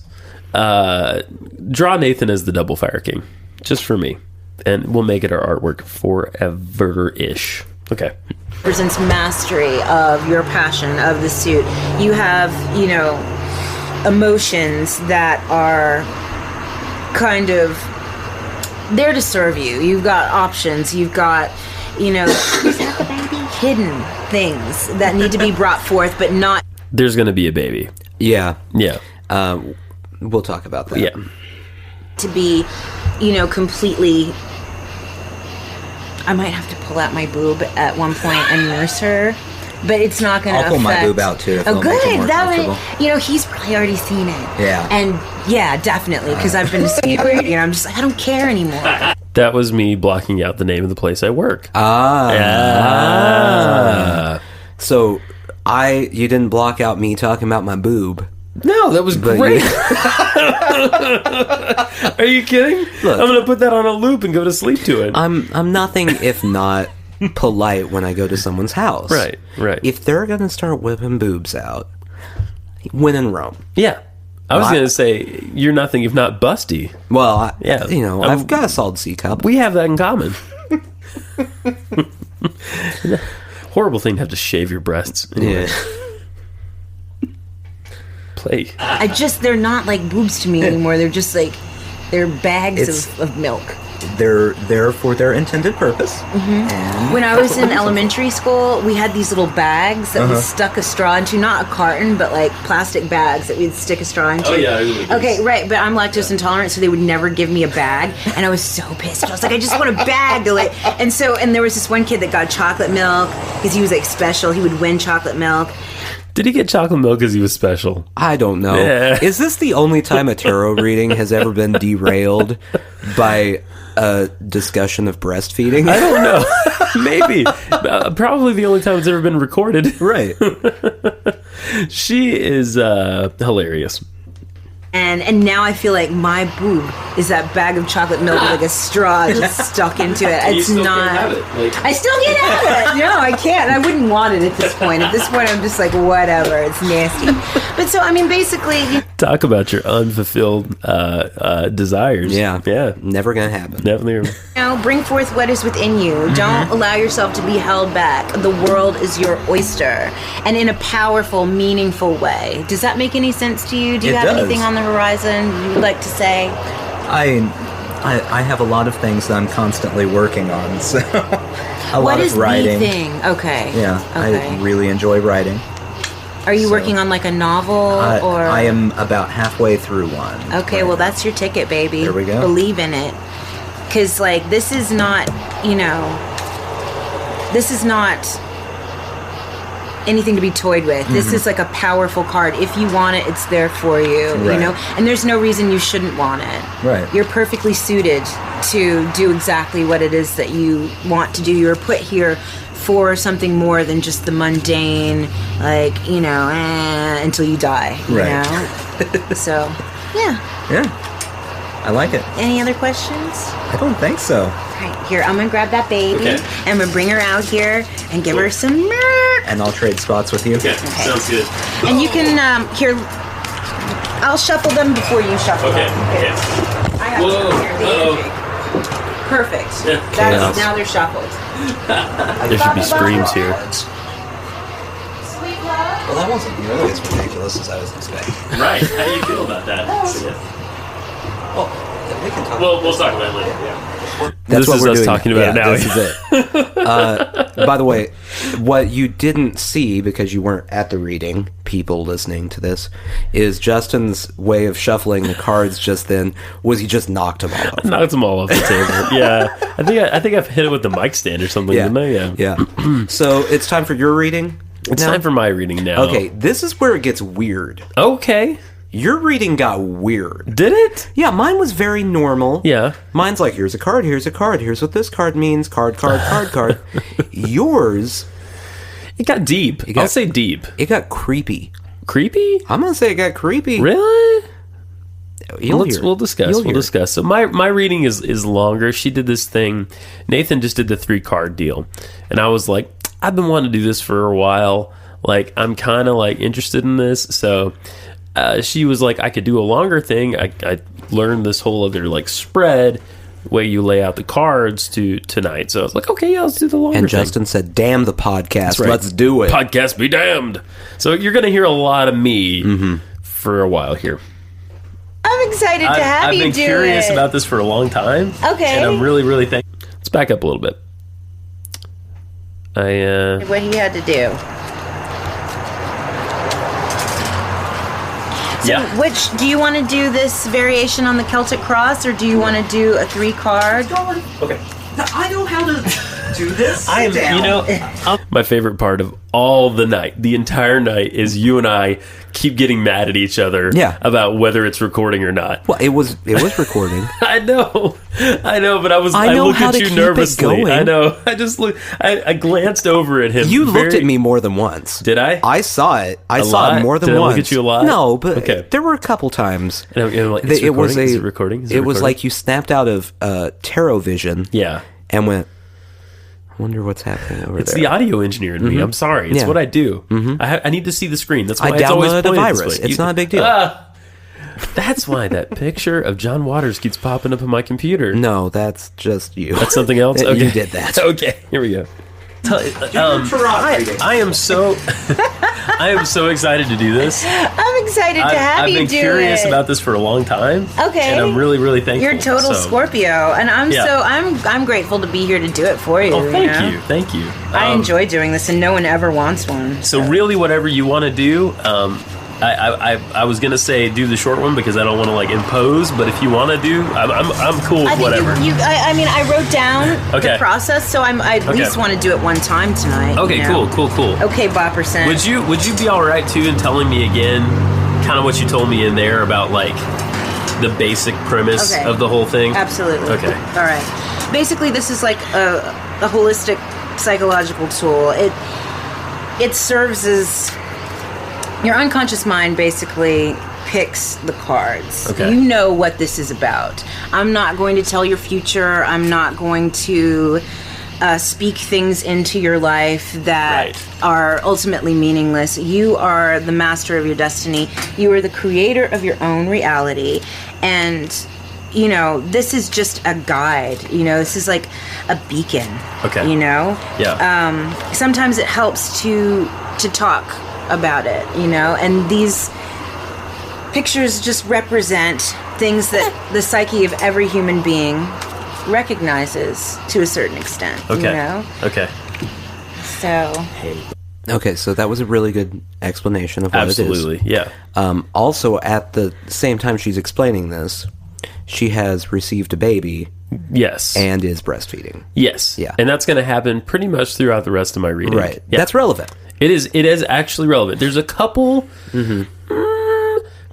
Draw Nathan as the double fire king, just for me, and we'll make it our artwork forever-ish. Okay.
Represents mastery of your passion, of the suit. You have, you know, emotions that are kind of there to serve you. You've got options. You've got, you know, hidden things that need to be brought forth, but not.
There's going to be a baby.
Yeah.
Yeah.
We'll talk about that.
Yeah.
To be, you know, completely. I might have to pull out my boob at one point and nurse her, but it's not going to affect.
I'll pull my boob out too. If
Oh,
it'll make it
good.
more
That
comfortable.
would, you know, he's probably already seen it.
Yeah.
And yeah, definitely, because I've been to Speedway, and I'm just like, I don't care anymore.
That was me blocking out the name of the place I work.
So you didn't block out me talking about my boob.
No, that was
But
great. Are you kidding?
Look.
I'm going to put that on a loop and go to sleep to it.
I'm nothing if not polite when I go to someone's house.
Right, right.
If they're gonna start whipping boobs out, when in Rome.
Yeah. I was
Well,
going to say, you're nothing if not busty.
Well,
Yeah.
I've got a solid C cup.
We have that in common. Horrible thing to have to shave your breasts. Anyway. Play.
They're not like boobs to me anymore. They're just like, they're bags of milk.
They're there for their intended purpose. And
When I was in elementary school, we had these little bags that we stuck a straw into, not a carton, but like plastic bags that we'd stick a straw into.
Oh, yeah, I remember these.
Okay, right, but I'm lactose intolerant, so they would never give me a bag, and I was so pissed. I was like, I just want a bag to like, and there was this one kid that got chocolate milk because he was like special. He would win chocolate milk.
Did he get chocolate milk because he was special?
I don't know.
Yeah.
Is this the only time a tarot reading has ever been derailed by a discussion of breastfeeding?
I don't know. Maybe. Probably the only time it's ever been recorded.
Right.
She is hilarious.
And now I feel like my boob is that bag of chocolate milk with like a straw just stuck into it. It's not. I still can't have it. No, I can't. I wouldn't want it at this point. At this point, I'm just like, whatever. It's nasty. But so, I mean, basically.
Talk about your unfulfilled desires.
Yeah.
Yeah.
Never gonna happen.
Definitely.
Bring forth what is within you. Don't allow yourself to be held back. The world is your oyster, and in a powerful, meaningful way. Does that make any sense to you? Do you
It
have
does.
anything on the horizon you would like to say?
I have a lot of things that I'm constantly working on. So a
What
lot
is
of writing.
the thing? Okay.
Yeah,
Okay.
I really enjoy writing.
Are you
so-
working on like a novel or?
I am about halfway through one.
Okay, well that's your ticket, baby.
There we go.
Believe in it. Because, like, this is not, this is not anything to be toyed with. This is like a powerful card. If you want it, it's there for you,
Right.
And there's no reason you shouldn't want it.
Right.
You're perfectly suited to do exactly what it is that you want to do. You're put here for something more than just the mundane, like, until you die, you
Right.
know? So, yeah.
Yeah, I like it.
Any other questions?
I don't think so.
All right, here, I'm gonna grab that baby,
Okay.
and I'm gonna bring her out here and give her some milk.
And I'll trade spots with you.
Okay. Sounds good.
And you can, here, I'll shuffle them before you shuffle
Okay.
them.
Okay.
I have
Whoa,
some here, the
uh-oh.
energy. Perfect.
Yeah.
That's, now they're shuffled.
There should be screams here.
Sweet love.
Well, that wasn't nearly as ridiculous as I was expecting.
Right. How do you feel about that?
Well, we can talk.
We'll talk about it later. Yeah.
That's
This
what
is
we're
us
doing.
talking about it now.
This is it. By the way, what you didn't see because you weren't at the reading, people listening to this, is Justin's way of shuffling the cards just then was he just knocked them all over.
Knocked them all off the table. Yeah. I think I've hit it with the mic stand or something.
Yeah.
Didn't I?
Yeah. So it's time for your reading.
It's
now?
time for my reading now.
Okay, this is where it gets weird.
Okay.
Your reading got weird.
Did it?
Yeah, mine was very normal.
Yeah.
Mine's like, here's a card, here's what this card means, card. Yours,
It got deep. I'll say deep.
it got creepy.
Creepy?
I'm gonna say it got creepy.
Really?
You'll hear.
We'll discuss.
You'll
We'll
hear.
discuss. So my reading is longer. She did this thing. Nathan just did the 3-card deal, and I was like, I've been wanting to do this for a while. Like, I'm kind of like interested in this. So she was like, I could do a longer thing. I learned this whole other like spread way you lay out the cards to tonight. So I was like, okay, yeah, let's do the longer
And
thing.
Justin said, "Damn the podcast,
That's right.
let's do it."
Podcast be damned. So you're going to hear a lot of me for a while here.
I'm excited to have
I've
you
been
do
curious
it.
about this for a long time.
Okay.
And I'm really thankful. Let's back up a little bit.
What he had to do. So
Yeah.
which, do you want to do this variation on the Celtic cross, or do you want to do a 3-card?
Okay.
I know how to do this.
I am, my favorite part of all the night, the entire night, is you and I keep getting mad at each other
Yeah.
about whether it's recording or not.
Well, it was recording.
I know, but I
I know
looked
how
at
to
you
keep it
nervously.
going.
I know. I just I glanced over at him.
You looked at me more than once.
Did I?
I saw it. I saw
lot?
it more than
Did I
once.
look at you a lot?
No, but
Okay.
there were a couple times.
And I'm like,
It was
Is it recording? Is
it was
recording?
like you snapped out of tarot vision.
Yeah.
And went, I wonder what's happening over
It's
there.
the audio engineer in me. I'm sorry. It's
Yeah.
what I do. I need to see the screen. That's why
I
it's always
downloaded a
pointed this
virus.
way.
It's not a big deal.
That's why that picture of John Waters keeps popping up on my computer.
No, that's just you.
That's something else?
You
Okay.
did that.
Okay, here we go. I am so I am so excited to do this.
I'm excited to have
I've
you
been
do
curious
it.
about this for a long time.
Okay.
And I'm really thankful.
You're total
So-
Scorpio, and
Yeah.
I'm grateful to be here to do it for you.
Oh, thank
know?
you. Thank you.
I enjoy doing this, and no one ever wants one.
So really, whatever you want to do, I was gonna say do the short one because I don't want to like impose, but if you want to do, I'm cool with whatever.
I mean, I wrote down
Okay.
the process, so I at least want to do it one time tonight.
Okay,
you know?
cool.
Okay, Bopperson.
Would you be all right too in telling me again, kind of what you told me in there about like the basic premise
Okay.
of the whole thing?
Absolutely.
Okay.
All right. Basically, this is like a holistic psychological tool. It serves as your unconscious mind basically picks the cards.
Okay.
You know what this is about. I'm not going to tell your future. I'm not going to speak things into your life that
Right.
are ultimately meaningless. You are the master of your destiny. You are the creator of your own reality. And, you know, this is just a guide. You know, this is like a beacon.
Okay.
You know?
Yeah.
Sometimes it helps to talk about it, you know, and these pictures just represent things that the psyche of every human being recognizes to a certain extent,
Okay.
you know?
Okay.
So,
Okay, so that was a really good explanation of what
Absolutely.
it is.
Yeah.
Also, at the same time she's explaining this, she has received a baby
Yes.
and is breastfeeding.
Yes.
Yeah.
And that's going to happen pretty much throughout the rest of my reading.
Right.
Yeah.
That's relevant.
It is actually relevant. There's a couple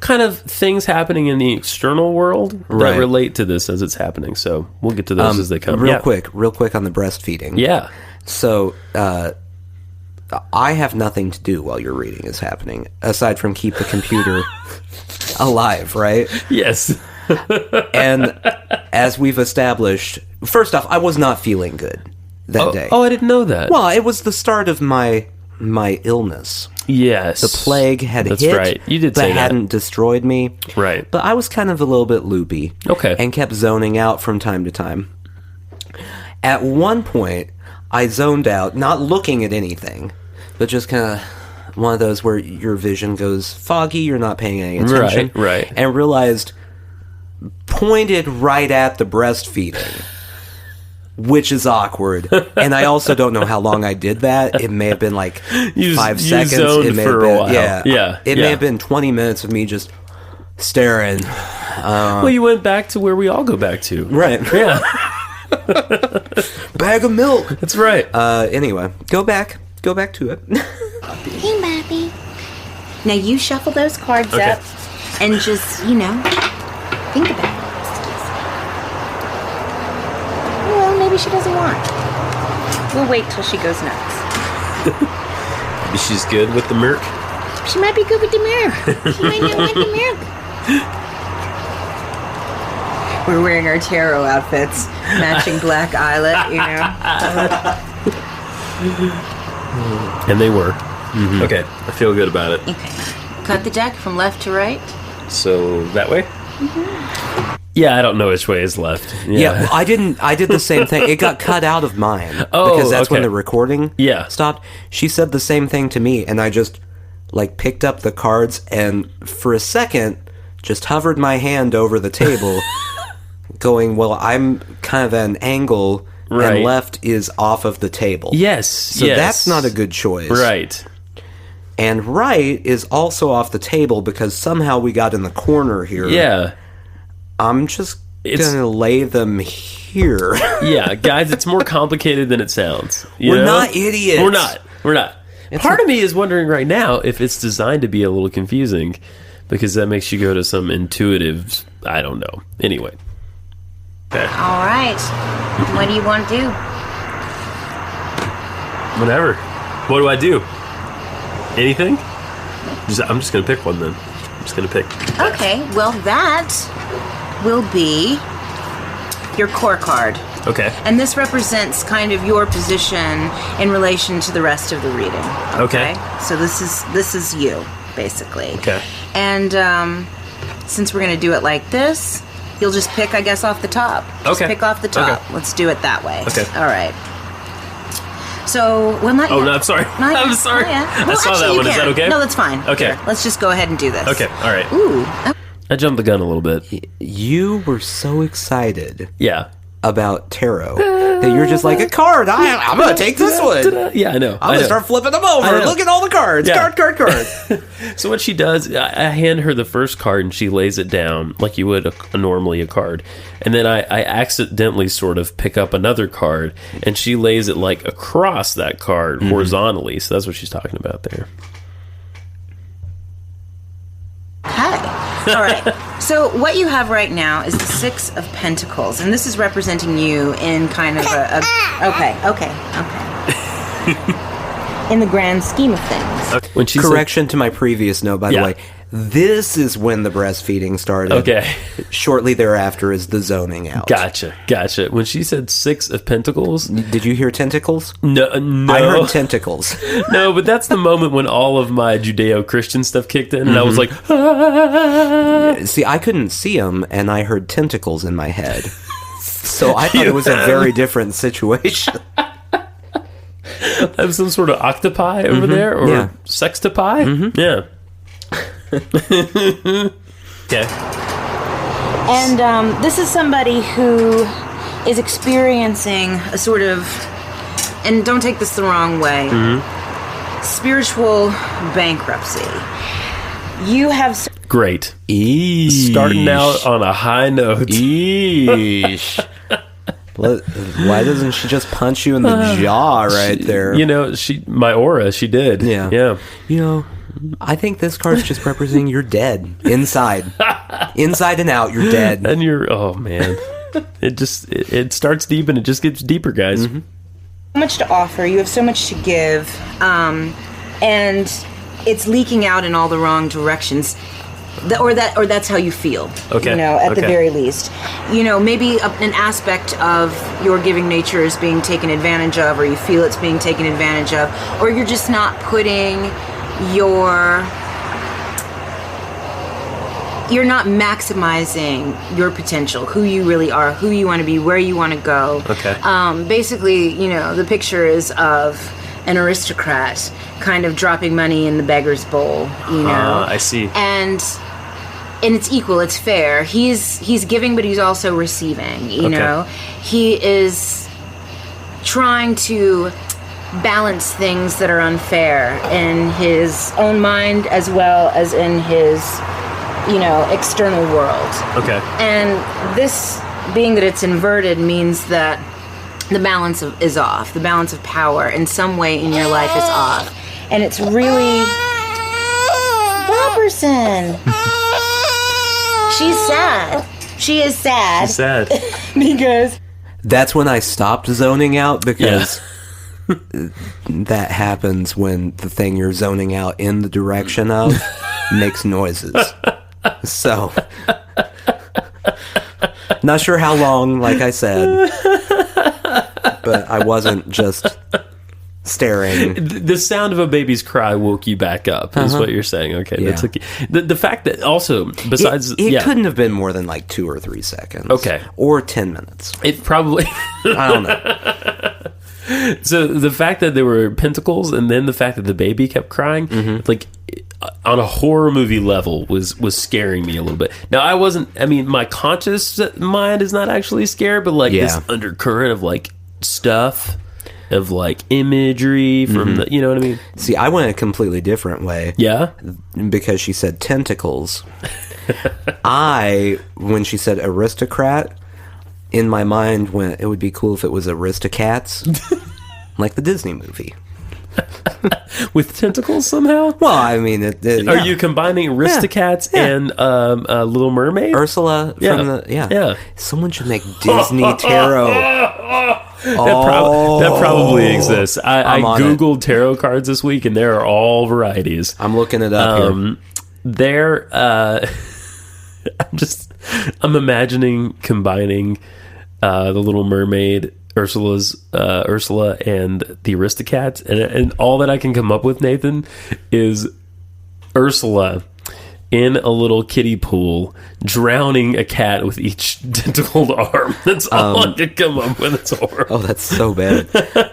kind of things happening in the external world that
Right.
relate to this as it's happening. So we'll get to those as they come.
Real
Yeah.
quick on the breastfeeding.
Yeah.
So, I have nothing to do while your reading is happening, aside from keep the computer alive, right?
Yes.
And as we've established, first off, I was not feeling good that day.
Oh, I didn't know that.
Well, it was the start of my illness.
yes.
The plague had
That's
hit,
right. You did
but
say that.
hadn't destroyed me.
Right.
But I was kind of a little bit loopy.
Okay.
And kept zoning out from time to time. At one point, I zoned out, not looking at anything, but just kind of one of those where your vision goes foggy, you're not paying any attention.
Right.
And realized, pointed right at the breastfeeding, which is awkward. And I also don't know how long I did that. It may have been like
You
5
you
seconds.
zoned
It may
for
have been,
a while.
Yeah. It
yeah.
may have been 20 minutes of me just staring.
Well, you went back to where we all go back to.
Right.
Yeah.
Bag of milk.
That's right.
Anyway, go back to it.
Hey, Bobby.
now you shuffle those cards
Okay.
up and just, you know, think about it. Well, maybe she doesn't want. We'll wait till she goes nuts.
She's good with the milk.
She might be good with the milk. She might not want the milk. We're wearing our tarot outfits, matching black eyelet, you know.
And they were. Okay. I feel good about it.
Okay. Cut the deck from left to right.
So that way? Yeah, I don't know which way is left.
Yeah, well, I did the same thing. It got cut out of mine.
Oh,
because that's when
okay.
the recording
Yeah.
stopped. She said the same thing to me, and I just, like, picked up the cards and for a second just hovered my hand over the table going, well, I'm kind of at an angle
Right.
and left is off of the table.
Yes.
So
yes.
that's not a good choice.
Right.
And right is also off the table because somehow we got in the corner here.
Yeah.
I'm just
It's-
gonna lay them here.
Yeah, guys, it's more complicated than it sounds.
We're not idiots.
We're not. Part of me is wondering right now if it's designed to be a little confusing because that makes you go to some intuitive, I don't know. Anyway. Okay.
All right. What do you want to do?
Whatever. What do I do? Anything? I'm just going to pick one then. I'm just going to pick.
Okay, well, that will be your core card.
Okay.
And this represents kind of your position in relation to the rest of the reading.
Okay.
So this is you, basically.
Okay.
And since we're going to do it like this, you'll just pick, I guess, off the top. Just
Okay.
pick off the top.
Okay.
Let's do it that way.
Okay.
All right. So, well, not
Oh,
yet.
no, I'm sorry.
Not
I'm
yet.
sorry.
Not yet.
I
Well,
saw that
actually, you
one. Is that
can.
okay?
No, that's fine.
Okay.
Here, let's just go ahead and do this.
Okay. All right.
Ooh.
I jumped the gun a little bit.
You were so excited
Yeah.
about tarot that you're just like, a card. I'm going to take this one.
Yeah, I know.
I'm going to start flipping them over. Look at all the cards.
Yeah.
Card.
So what she does, I hand her the first card and she lays it down like you would normally a card. And then I accidentally sort of pick up another card and she lays it like across that card horizontally. So that's what she's talking about there.
All right. So what you have right now is the Six of Pentacles, and this is representing you in kind of okay. In the grand scheme of things.
When she
Correction to my previous note, by the way. This is when the breastfeeding started.
Okay.
Shortly thereafter is the zoning out.
Gotcha. When she said Six of Pentacles...
Did you hear tentacles?
No.
I heard tentacles.
No, but that's the moment when all of my Judeo-Christian stuff kicked in, and I was like... Ah.
See, I couldn't see them, and I heard tentacles in my head. So I thought it was a very different situation.
I have some sort of octopi over there, or sextopie? Yeah. Okay.
And this is somebody who is experiencing a sort of, and don't take this the wrong way, spiritual bankruptcy. You have...
Great.
Eesh.
Starting out on a high note.
Eesh. Why doesn't she just punch you in the jaw right there?
You know, my aura, she did. Yeah.
You know, I think this card's just representing you're dead. Inside and out, you're dead.
And oh man. It starts deep and it just gets deeper, guys.
So much to offer. You have so much to give. And it's leaking out in all the wrong directions. Or that's how you feel.
Okay.
You know, at the very least. You know, maybe an aspect of your giving nature is being taken advantage of, or you feel it's being taken advantage of, or you're just not putting you're not maximizing your potential, who you really are, who you want to be, where you want to go.
Okay.
Basically, you know, the picture is of an aristocrat kind of dropping money in the beggar's bowl, you know.
I see.
And it's equal, it's fair. He's giving, but he's also receiving, you know. He is trying to balance things that are unfair in his own mind as well as in his, you know, external world.
Okay.
And this, being that it's inverted, means that the balance is off. The balance of power in some way in your life is off. And it's really... Robertson! She's sad. She is sad.
She's sad.
Because...
That's when I stopped zoning out, because that happens when the thing you're zoning out in the direction of makes noises. So, not sure how long, like I said, but I wasn't just staring.
The sound of a baby's cry woke you back up, is what you're saying. Okay,
Yeah.
that's okay. The fact that also, besides...
It couldn't have been more than like 2 or 3 seconds.
Okay.
Or 10 minutes.
It probably...
I don't know.
So the fact that there were pentacles and then the fact that the baby kept crying, like on a horror movie level, was scaring me a little bit. Now my conscious mind is not actually scared, but like this undercurrent of like stuff, of like imagery from the, you know what I mean?
See, I went a completely different way.
Yeah?
Because she said tentacles. When she said aristocrat, in my mind went, it would be cool if it was Aristocats. Like the Disney movie.
With tentacles somehow?
Well, I mean...
Are you combining Aristocats and Little Mermaid?
Ursula from the...
Yeah.
Someone should make Disney tarot.
That probably exists. I
I'm on
Googled tarot cards this week, and there are all varieties.
I'm looking it up here.
I'm imagining combining the Little Mermaid, Ursula, and the Aristocats, and all that I can come up with, Nathan, is Ursula in a little kiddie pool, drowning a cat with each tentacled arm. That's all I could come up with. It's horrible.
Oh, that's so bad.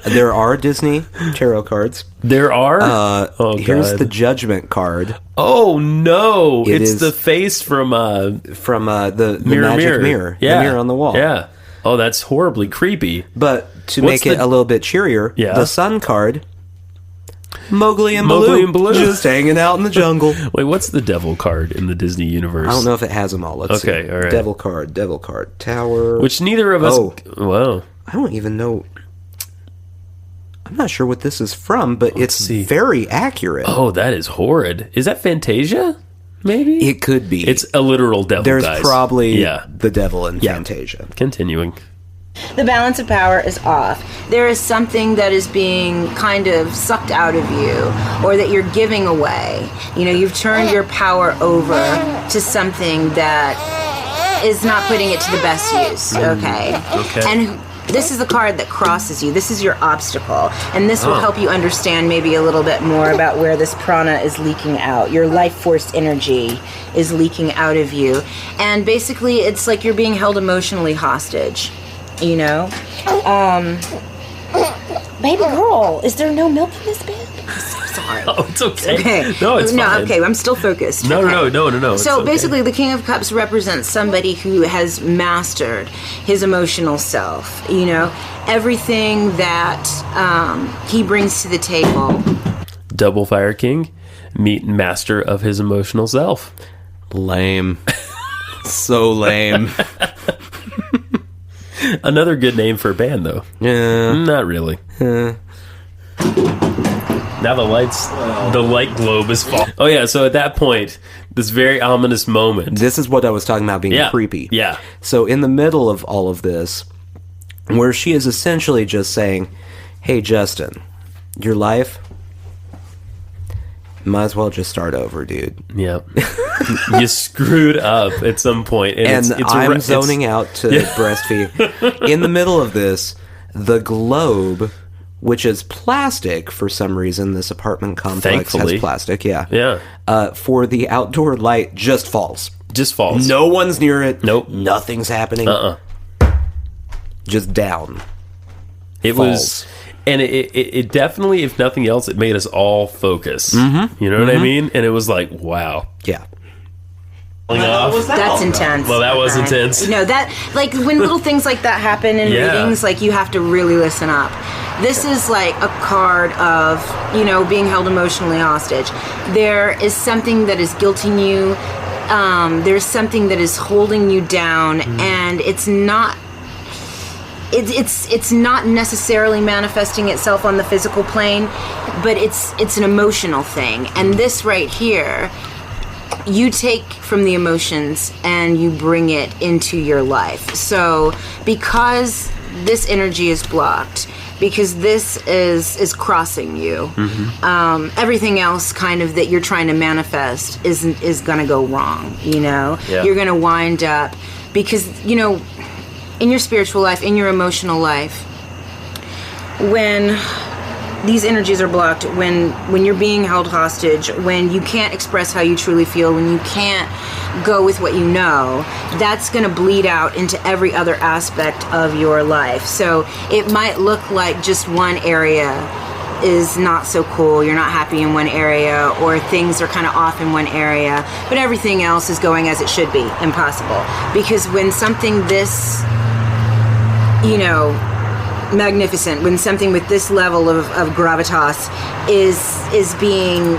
There are Disney tarot cards.
There are?
Here's the Judgment card.
Oh, no.
It
it's
is
the face from
the
Mirror,
magic mirror.
Yeah.
The mirror on the wall.
Yeah. Oh, that's horribly creepy.
But to
What's
make it a little bit cheerier,
Yeah.
the sun card, Mowgli and
Mowgli and Baloo.
just hanging out in the jungle.
Wait, what's the devil card in the Disney universe?
I don't know if it has them all. Let's see.
Okay, all right.
Devil card, tower.
Which neither of us...
Oh.
Wow.
I don't even know. I'm not sure what this is from, but it's
see.
very accurate.
Oh, that is horrid. Is that Fantasia? Maybe?
It could be.
It's a literal devil,
There's
guys.
probably
Yeah.
the devil in
Yeah.
Fantasia.
Continuing.
The balance of power is off. There is something that is being kind of sucked out of you, or that you're giving away. You know, you've turned your power over to something that is not putting it to the best use. Okay.
Okay.
And this is the card that crosses you. This is your obstacle. And this will help you understand maybe a little bit more about where this prana is leaking out. Your life force energy is leaking out of you. And basically, it's like you're being held emotionally hostage. You know? Baby girl, is there no milk in this bed? I'm so sorry.
Oh, it's okay.
Okay.
No, it's fine.
Okay, I'm still focused.
No,
Okay.
no. It's
So
okay.
basically, the King of Cups represents somebody who has mastered his emotional self. You know, everything that he brings to the table.
Double Fire King, meet master of his emotional self.
Lame. So lame.
Another good name for a band, though.
Yeah.
Not really. Now the light globe is falling. Oh yeah, so at that point, this very ominous moment.
This is what I was talking about being
Yeah.
creepy.
Yeah.
So in the middle of all of this, where she is essentially just saying, hey, Justin, your life, might as well just start over, dude.
Yeah. You screwed up at some point.
And I'm
it's-
zoning out to breastfeed. In the middle of this, the globe, which is plastic for some reason, this apartment complex
Thankfully.
has plastic, yeah.
Yeah.
For the outdoor light, just falls.
Just falls.
No one's near it.
Nope.
Nothing's happening. Just down.
It
Falls.
was... And it definitely, if nothing else, it made us all focus. Mm-hmm. You know what I mean? And it was like, wow.
Yeah.
That's intense.
Well, that was
Okay.
intense.
You know, that, like, when little things like that happen in
Yeah.
readings, like, you have to really listen up. This is like a card of, you know, being held emotionally hostage. There is something that is guilting you. There's something that is holding you down, and it's not. It's not necessarily manifesting itself on the physical plane, but it's an emotional thing. And this right here, you take from the emotions and you bring it into your life. So because this energy is blocked, because this is crossing you, everything else kind of that you're trying to manifest is gonna go wrong. You know,
Yeah.
You're gonna wind up, because, you know, in your spiritual life, in your emotional life, when these energies are blocked, when you're being held hostage, when you can't express how you truly feel, when you can't go with what you know, that's going to bleed out into every other aspect of your life. So it might look like just one area is not so cool, you're not happy in one area, or things are kind of off in one area, but everything else is going as it should be. Impossible. Because when something this, you know, magnificent, when something with this level of gravitas is being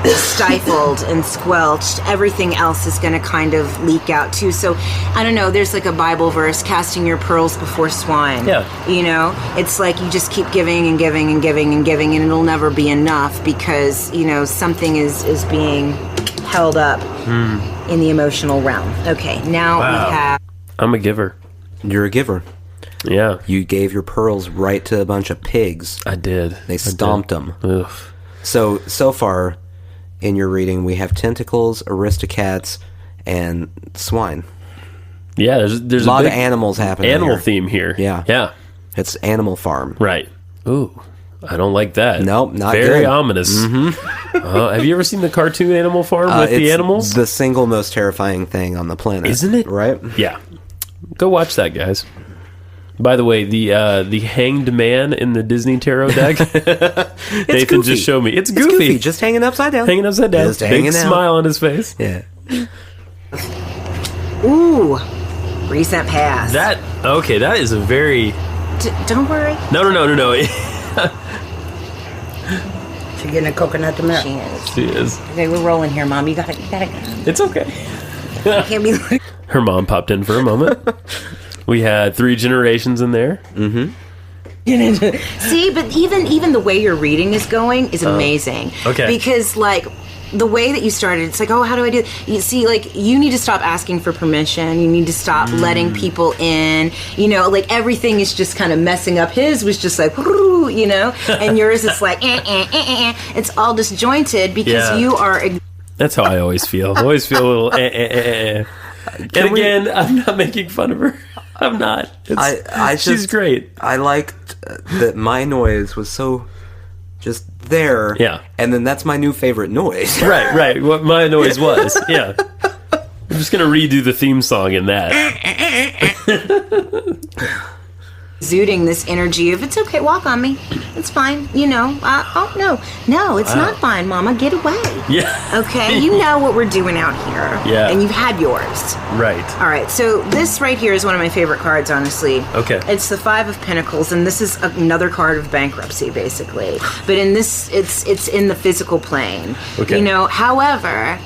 stifled and squelched, everything else is going to kind of leak out too. So I don't know, there's like a Bible verse, casting your pearls before swine.
Yeah.
You know, it's like you just keep giving and giving and giving and giving, and it'll never be enough, because, you know, something is being held up in the emotional realm. Okay, now
Wow.
we have
I'm a giver.
You're a giver.
Yeah.
You gave your pearls right to a bunch of pigs.
I did.
They stomped them.
Ugh.
So far in your reading, we have tentacles, Aristocats, and swine.
Yeah, there's
A lot
big
of animals happening
animal
here.
theme here.
Yeah.
Yeah.
It's Animal Farm.
Right. Ooh. I don't like that.
Nope, not
Very
good.
ominous. Have you ever seen the cartoon Animal Farm with the
it's
animals?
the single most terrifying thing on the planet.
Isn't it?
Right?
Yeah. Go watch that, guys. By the way, the hanged man in the Disney tarot deck, Nathan
goofy.
just showed me. It's
It's
goofy.
goofy. Just hanging upside down.
Hanging upside down.
Just
Big
hanging out.
smile on his face.
Yeah.
ooh, Recent past.
That is a very...
Don't worry.
No.
She getting a coconut to milk.
She is.
She is.
Okay, we're rolling here, Mom. You gotta go.
It's okay.
Can't be like...
Her mom popped in for a moment. We had 3 generations in there.
Mm-hmm.
See, but even the way your reading is going is amazing.
Okay.
Because, like, the way that you started, it's like, oh, how do I do it? You see, like, you need to stop asking for permission. You need to stop letting people in. You know, like, everything is just kind of messing up. His was just like, you know? And yours is like, It's all disjointed because you are...
That's how I always feel. I always feel a little And again, I'm not making fun of her. I'm not. She's great.
I liked that my noise was so just there.
Yeah.
And then that's my new favorite noise.
Right. What my noise was. Yeah. I'm just going to redo the theme song in that.
Exuding this energy of, it's okay, walk on me. It's fine. You know, oh, no. No, it's not fine, Mama. Get away.
Yeah.
Okay? You know what we're doing out here.
Yeah.
And you've had yours.
Right.
All right, so this right here is one of my favorite cards, honestly.
Okay.
It's the 5 of Pentacles, and this is another card of bankruptcy, basically. But in this, it's in the physical plane.
Okay.
You know, however,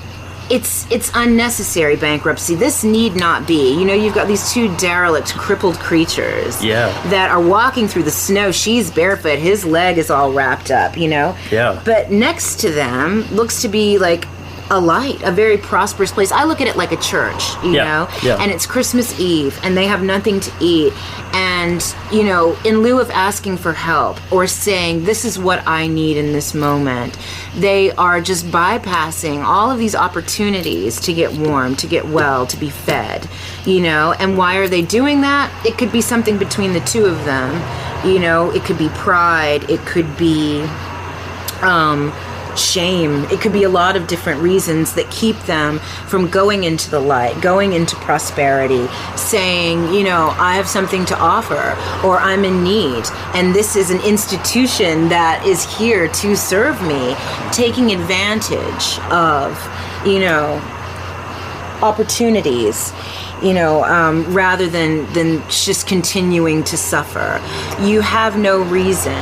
it's unnecessary bankruptcy. This need not be. You know, you've got these 2 derelict, crippled creatures that are walking through the snow. She's barefoot. His leg is all wrapped up, you know?
Yeah.
But next to them looks to be like a light, a very prosperous place. I look at it like a church, you know?
Yeah.
And it's Christmas Eve, and they have nothing to eat. And, you know, in lieu of asking for help or saying, this is what I need in this moment, they are just bypassing all of these opportunities to get warm, to get well, to be fed, you know? And why are they doing that? It could be something between the 2 of them, you know? It could be pride. It could be, shame. It could be a lot of different reasons that keep them from going into the light, going into prosperity, saying, you know, I have something to offer, or I'm in need, and this is an institution that is here to serve me, taking advantage of, you know, opportunities, you know, rather than just continuing to suffer. You have no reason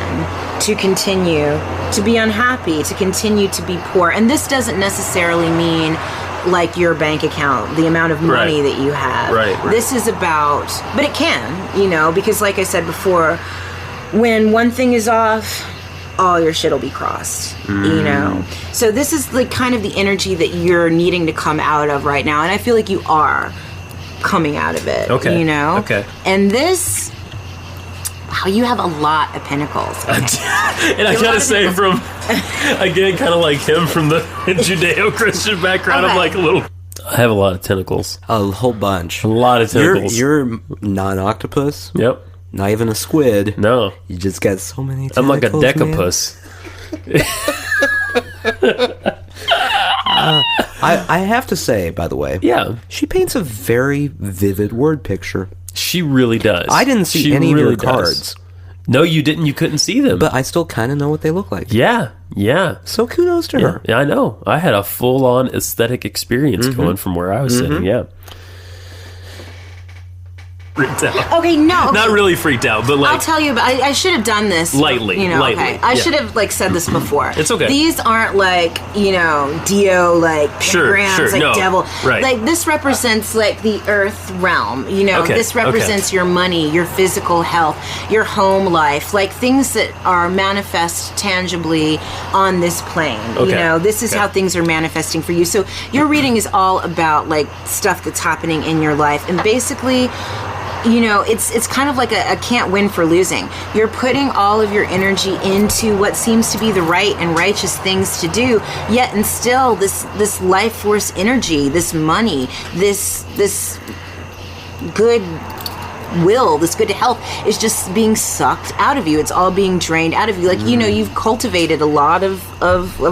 to continue to be unhappy, to continue to be poor. And this doesn't necessarily mean like your bank account, the amount of money that you have.
Right.
This is about, but it can, you know, because like I said before, when one thing is off, all your shit will be crossed, you know? So this is like kind of the energy that you're needing to come out of right now. And I feel like you are coming out of it, you know?
Okay.
And this... Wow, you have a lot of pentacles.
And I gotta say, from, again, kind of like him from the Judeo-Christian background, I'm like a little... I have a lot of tentacles.
A whole bunch.
A lot of tentacles.
You're not an octopus.
Yep.
Not even a squid.
No.
You just got so many tentacles.
I'm like a decapus.
I have to say, by the way, she paints a very vivid word picture.
She really does.
I didn't see any of your cards.
No, you didn't. You couldn't see them.
But I still kind of know what they look like.
Yeah.
So kudos to her.
Yeah, I know. I had a full-on aesthetic experience going from where I was sitting, Freaked out.
Okay, no. Okay.
Not really freaked out, but like...
I'll tell you, but I should have done this.
Lightly.
You know,
lightly.
okay. I should have, like, said this before.
It's okay.
These aren't, like, you know, Dio, like, pentagrams, like,
no.
devil.
Right.
Like, this represents, like, the earth realm. You know, this represents your money, your physical health, your home life. Like, things that are manifest tangibly on this plane. You know, this is how things are manifesting for you. So, your reading is all about, like, stuff that's happening in your life. And basically... You know, it's kind of like a can't win for losing. You're putting all of your energy into what seems to be the right and righteous things to do, yet and still this life force energy, this money, this good will, this good health is just being sucked out of you. It's all being drained out of you. Like, you know, you've cultivated a lot of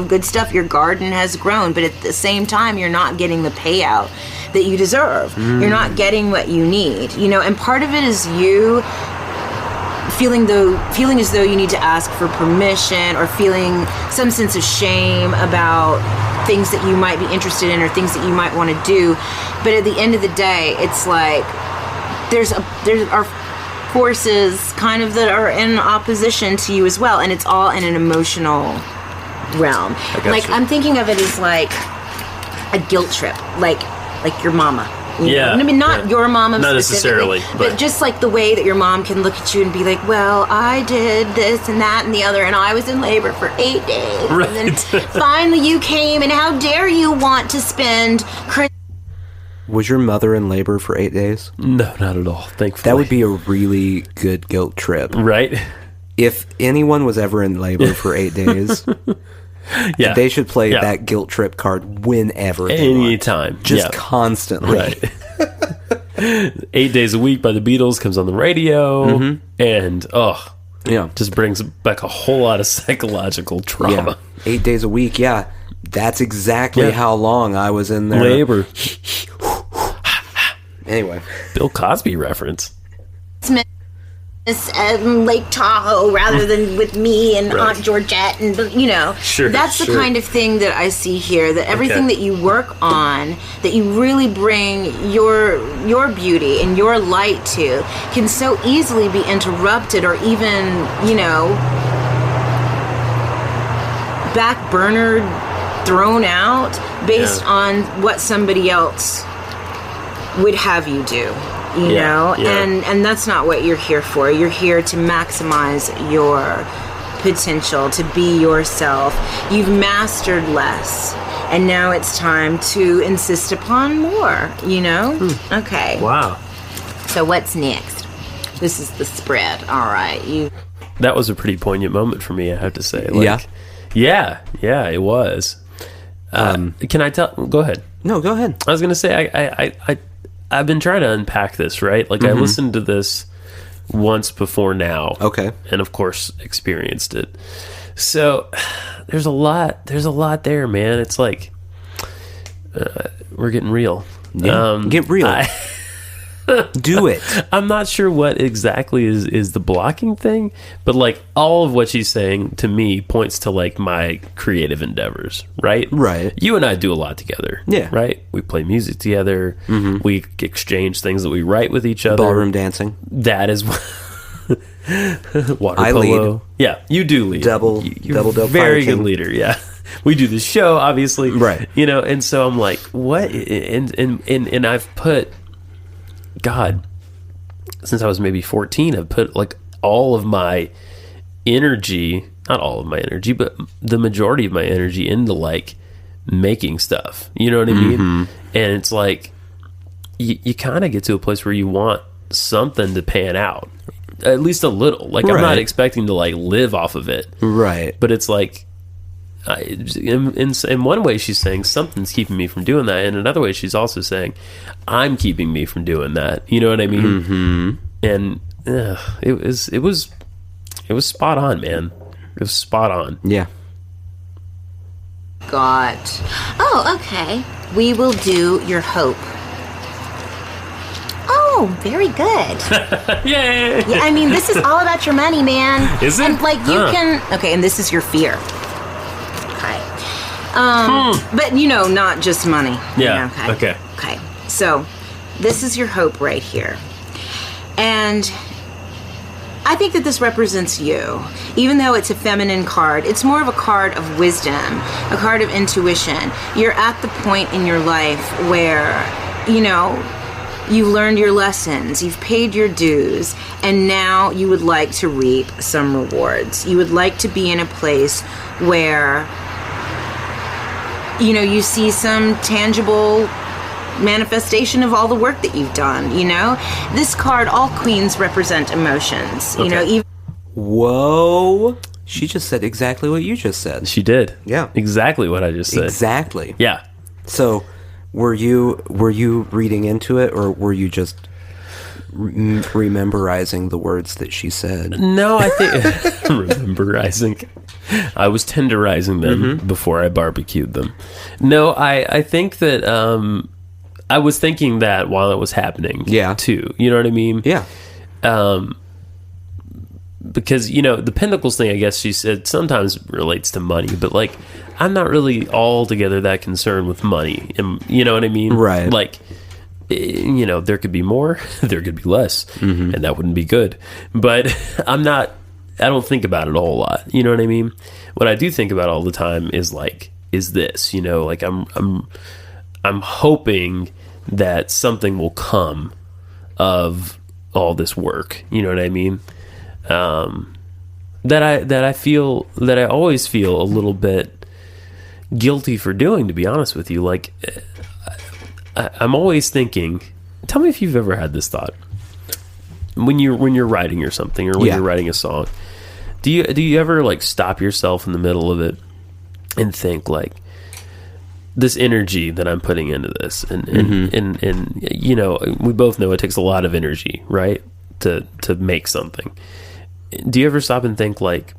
good stuff. Your garden has grown, but at the same time, you're not getting the payout that you deserve. You're not getting what you need, you know, and part of it is you feeling as though you need to ask for permission or feeling some sense of shame about things that you might be interested in or things that you might want to do. But at the end of the day, it's like, there are forces kind of that are in opposition to you as well, and it's all in an emotional realm. Like I'm thinking of it as like a guilt trip, like your mama. You know? I mean, not your mom
not necessarily,
but just like the way that your mom can look at you and be like, well, I did this and that and the other, and I was in labor for 8 days.
Right.
And then finally you came, and how dare you want to spend...
Was your mother in labor for 8 days?
No, not at all, thankfully.
That would be a really good guilt trip.
Right?
If anyone was ever in labor for 8 days...
Yeah,
they should play that guilt trip card whenever they
anytime.
want. Just constantly.
Right. 8 days a week by the Beatles comes on the radio, and just brings back a whole lot of psychological trauma.
8 days a week, that's exactly how long I was in there.
Labor.
Anyway,
Bill Cosby reference.
Lake Tahoe rather than with me and Aunt Georgette, and that's the kind of thing that I see here, that everything that you work on, that you really bring your beauty and your light to, can so easily be interrupted or even back burnered, thrown out based on what somebody else would have you do. You know, and that's not what you're here for. You're here to maximize your potential, to be yourself. You've mastered less, and now it's time to insist upon more, Okay.
Wow.
So what's next? This is the spread. All right.
That was a pretty poignant moment for me, I have to say. Yeah, it was. Can I tell? Go ahead.
No, go ahead.
I was going to say, I've been trying to unpack this, right? Like I listened to this once before now.
Okay.
And of course experienced it. So there's a lot there, man. It's like we're getting real.
Yeah. Get real. Do it.
I'm not sure what exactly is the blocking thing, but like all of what she's saying to me points to like my creative endeavors, right?
Right.
You and I do a lot together.
Yeah.
Right? We play music together. We exchange things that we write with each other.
Ballroom dancing.
That is water
I
polo.
lead.
Yeah, you do lead.
Double
very good leader, yeah. We do the show, obviously.
Right.
And so I'm like, what? And I've put, God, since I was maybe 14, I've put like all of my energy, not all of my energy, but the majority of my energy into like making stuff. You know what I mean? And it's like, you kind of get to a place where you want something to pan out, at least a little. Like I'm not expecting to like live off of it.
Right.
But it's like, in one way she's saying something's keeping me from doing that, and another way she's also saying I'm keeping me from doing that. You know what I mean? And it was spot on, man. It was spot on.
Yeah.
Oh, okay. We will do your hope. Oh, very good.
Yay!
Yeah, I mean, this is all about your money, man.
Is it?
And like you can. Okay, and this is your fear. Okay. But not just money.
Yeah. Okay.
Okay. So, this is your hope right here, and I think that this represents you. Even though it's a feminine card, it's more of a card of wisdom, a card of intuition. You're at the point in your life where, you've learned your lessons, you've paid your dues, and now you would like to reap some rewards. You would like to be in a place where, you see some tangible manifestation of all the work that you've done. This card, all queens represent emotions.
Okay.
Whoa, she just said exactly what you just said.
She did.
Yeah,
exactly what I just said.
Exactly.
Yeah.
So were you reading into it, or were you just rememorizing the words that she said?
No, I think rememorizing. I was tenderizing them before I barbecued them. No, I think that I was thinking that while it was happening.
Yeah.
Too. You know what I mean?
Yeah.
Because, the Pentacles thing, I guess she said, sometimes relates to money, but like, I'm not really altogether that concerned with money. You know what I mean?
Right.
Like, there could be more, there could be less, and that wouldn't be good. But I don't think about it a whole lot. You know what I mean? What I do think about all the time is this, like I'm hoping that something will come of all this work. You know what I mean? That I always feel a little bit guilty for doing, to be honest with you. Like, I'm always thinking, tell me if you've ever had this thought when you're writing or something, or when you're writing a song. Do you ever like stop yourself in the middle of it and think like, this energy that I'm putting into this, and we both know it takes a lot of energy, right, to make something. Do you ever stop and think like,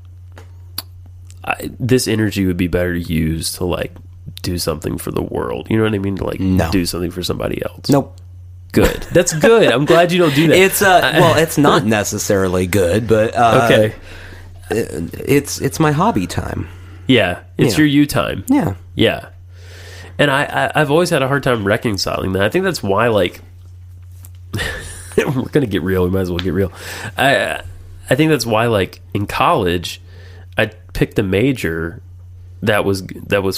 this energy would be better used to like do something for the world? You know what I mean? To like do something for somebody else.
Nope.
Good. That's good. I'm glad you don't do that.
It's it's not necessarily good, but
okay.
It's my hobby time.
Yeah, it's your you time.
Yeah,
yeah. And I've always had a hard time reconciling that. I think that's why, like, we're gonna get real. We might as well get real. I think that's why, like, in college, I picked a major that was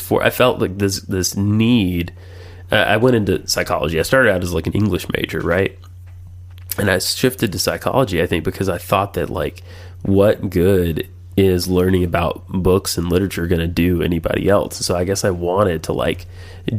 for. I felt like this need. I went into psychology. I started out as like an English major, right? And I shifted to psychology, I think, because I thought that, like, what good is learning about books and literature going to do anybody else? So I guess I wanted to like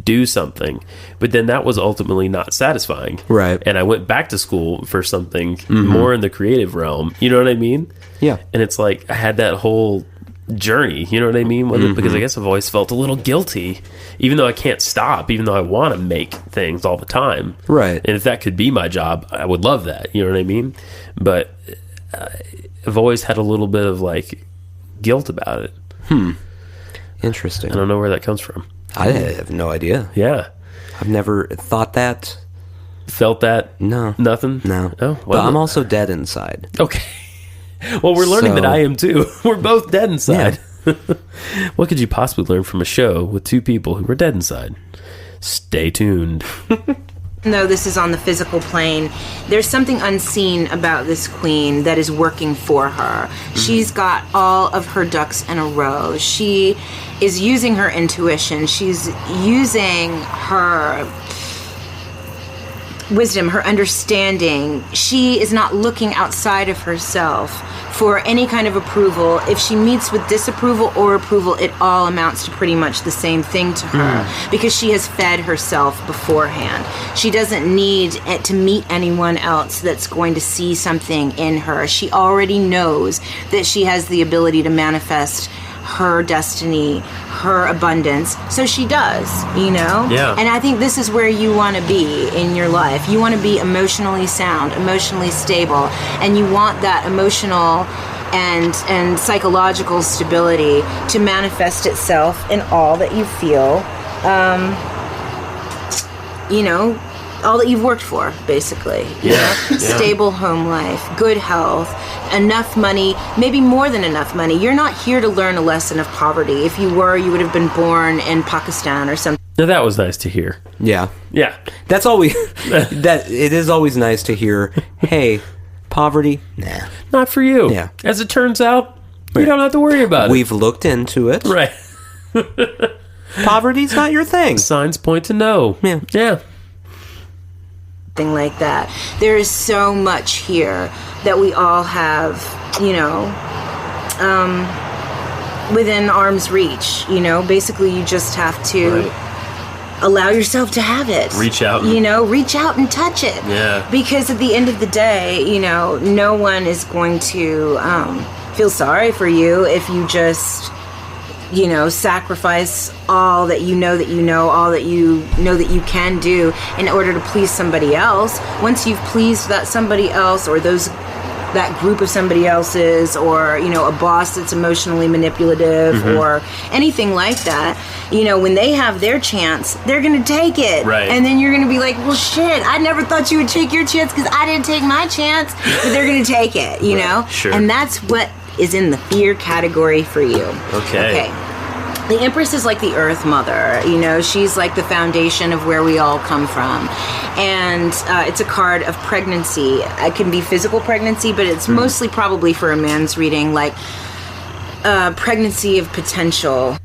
do something, but then that was ultimately not satisfying.
Right.
And I went back to school for something more in the creative realm. You know what I mean?
Yeah.
And it's like, I had that whole journey, you know what I mean? Because I guess I've always felt a little guilty, even though I can't stop, even though I want to make things all the time.
Right.
And if that could be my job, I would love that. You know what I mean? But I've always had a little bit of like guilt about it.
Interesting.
I don't know where that comes from.
I have no idea.
Yeah.
I've never thought that.
Felt that?
No.
Nothing?
No.
Oh, well,
but I'm also dead inside.
Okay. Well, we're learning that I am too. We're both dead inside. Yeah. What could you possibly learn from a show with two people who are dead inside? Stay tuned.
Though this is on the physical plane, there's something unseen about this queen that is working for her. She's got all of her ducks in a row. She is using her intuition. She's using her wisdom, her understanding. She is not looking outside of herself for any kind of approval. If she meets with disapproval or approval, it all amounts to pretty much the same thing to her, because she has fed herself beforehand. She doesn't need to meet anyone else that's going to see something in her. She already knows that she has the ability to manifest her destiny, her abundance. So she does,
Yeah.
And I think this is where you want to be in your life. You want to be emotionally sound, emotionally stable, and you want that emotional and psychological stability to manifest itself in all that you feel, all that you've worked for, basically.
Yeah.
Stable home life, good health, enough money, maybe more than enough money. You're not here to learn a lesson of poverty. If you were, you would have been born in Pakistan or something.
Now that was nice to hear.
Yeah.
Yeah.
That's always that. It is always nice to hear. Hey, poverty, nah,
not for you.
Yeah.
As it turns out, you don't have to worry about it.
We've looked into it.
Right.
Poverty's not your thing.
Signs point to no.
Yeah.
Yeah.
Thing like that. There is so much here that we all have, within arm's reach. Basically you just have to allow yourself to have it.
Reach out.
Reach out and touch it.
Yeah.
Because at the end of the day, no one is going to feel sorry for you if you just sacrifice all that all that that you can do in order to please somebody else. Once you've pleased that somebody else, or that group of somebody else's, or a boss that's emotionally manipulative, or anything like that, when they have their chance, they're gonna take it.
Right.
And then you're gonna be like, well, shit, I never thought you would take your chance because I didn't take my chance. But they're gonna take it,
Sure.
And that's what is in the fear category for you.
Okay.
the Empress is like the Earth Mother, you know, she's like the foundation of where we all come from. And it's a card of pregnancy. It can be physical pregnancy, but it's mostly probably for a man's reading, like pregnancy of potential.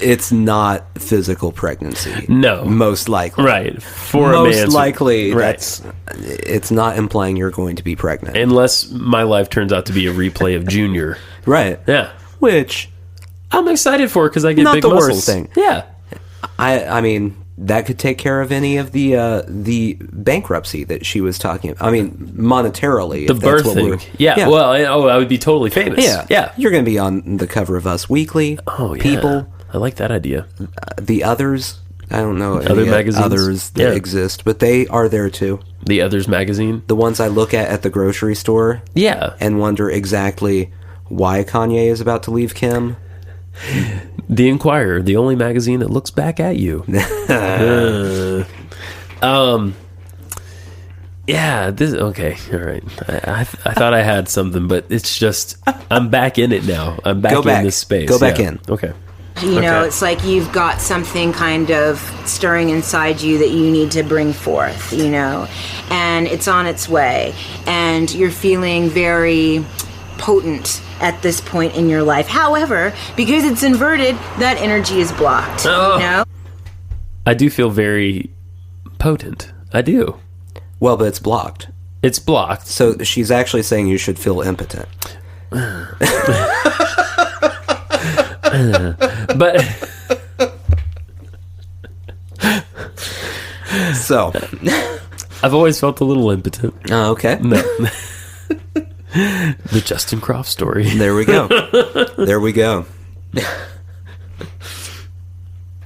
It's not physical pregnancy.
No.
Most likely.
Right. For
Most
a man's...
likely,
Right.
it's not implying you're going to be pregnant.
Unless my life turns out to be a replay of Junior.
Right.
Yeah.
Which...
I'm excited for it because I get
not
big
the
muscles.
worst thing.
Yeah.
I mean, that could take care of any of the bankruptcy that she was talking about. I mean, monetarily.
The
if that's what
birthing. Yeah. Well, I would be totally famous.
Yeah.
Yeah.
You're going to be on the cover of Us Weekly.
Oh, yeah.
People.
I like that idea.
The Others. I don't know.
Other
any
magazines?
Others that exist, but they are there too.
The Others magazine?
The ones I look at the grocery store.
Yeah.
And wonder exactly why Kanye is about to leave Kim.
The Inquirer, the only magazine that looks back at you. Yeah, this okay, all right. I thought I had something, but it's just I'm back in it now. I'm back in this space.
Go back in.
Okay.
You know, it's like you've got something kind of stirring inside you that you need to bring forth, you know, and it's on its way, and you're feeling very potent at this point in your life. However, because it's inverted, that energy is blocked.
Oh.
You know?
I do feel very potent. I do.
Well, but it's blocked.
It's blocked.
So she's actually saying you should feel impotent.
But
So
I've always felt a little impotent.
Oh, okay.
No. The Justin Croft story.
There we go. There we go.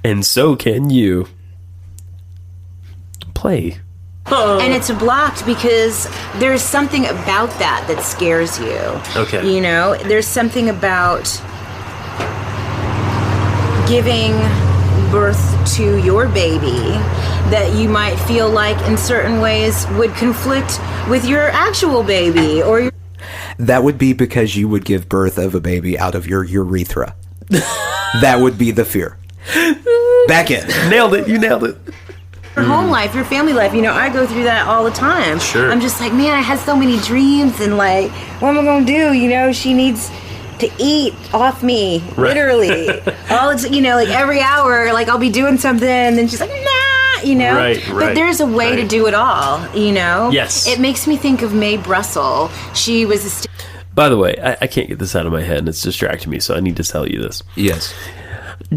And so can you. Play.
And it's blocked because there's something about that scares you.
Okay.
You know, there's something about giving birth to your baby that you might feel like in certain ways would conflict with your actual baby or your...
That would be because you would give birth of a baby out of your urethra. That would be the fear. Back in.
Nailed it. You nailed it.
Your home life, your family life, you know, I go through that all the time.
Sure.
I'm just like, man, I had so many dreams and like, what am I going to do? You know, she needs to eat off me,
Right.
literally. You know, like every hour, like I'll be doing something and then she's like, nah, you know.
Right.
But there's a way to do it all, you know.
Yes.
It makes me think of Mae Brussel. She was a
By the way, I can't get this out of my head and it's distracting me, so I need to tell you this.
Yes.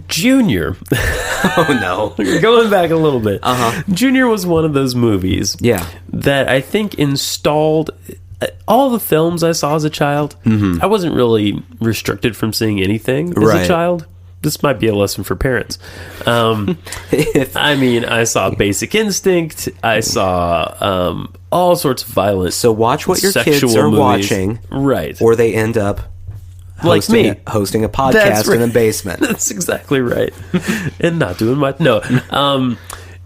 Junior.
Oh, no.
Going back a little bit.
Uh-huh.
Junior was one of those movies
Yeah.
that I think installed all the films I saw as a child.
Mm-hmm.
I wasn't really restricted from seeing anything as
Right.
a child. This might be a lesson for parents. I mean, I saw Basic Instinct. I saw all sorts of violent.
So watch what your kids
sexual
are
movies.
watching.
Right.
Or they end up
Like me.
hosting a podcast
That's right.
in a basement.
That's exactly right. And not doing much. No.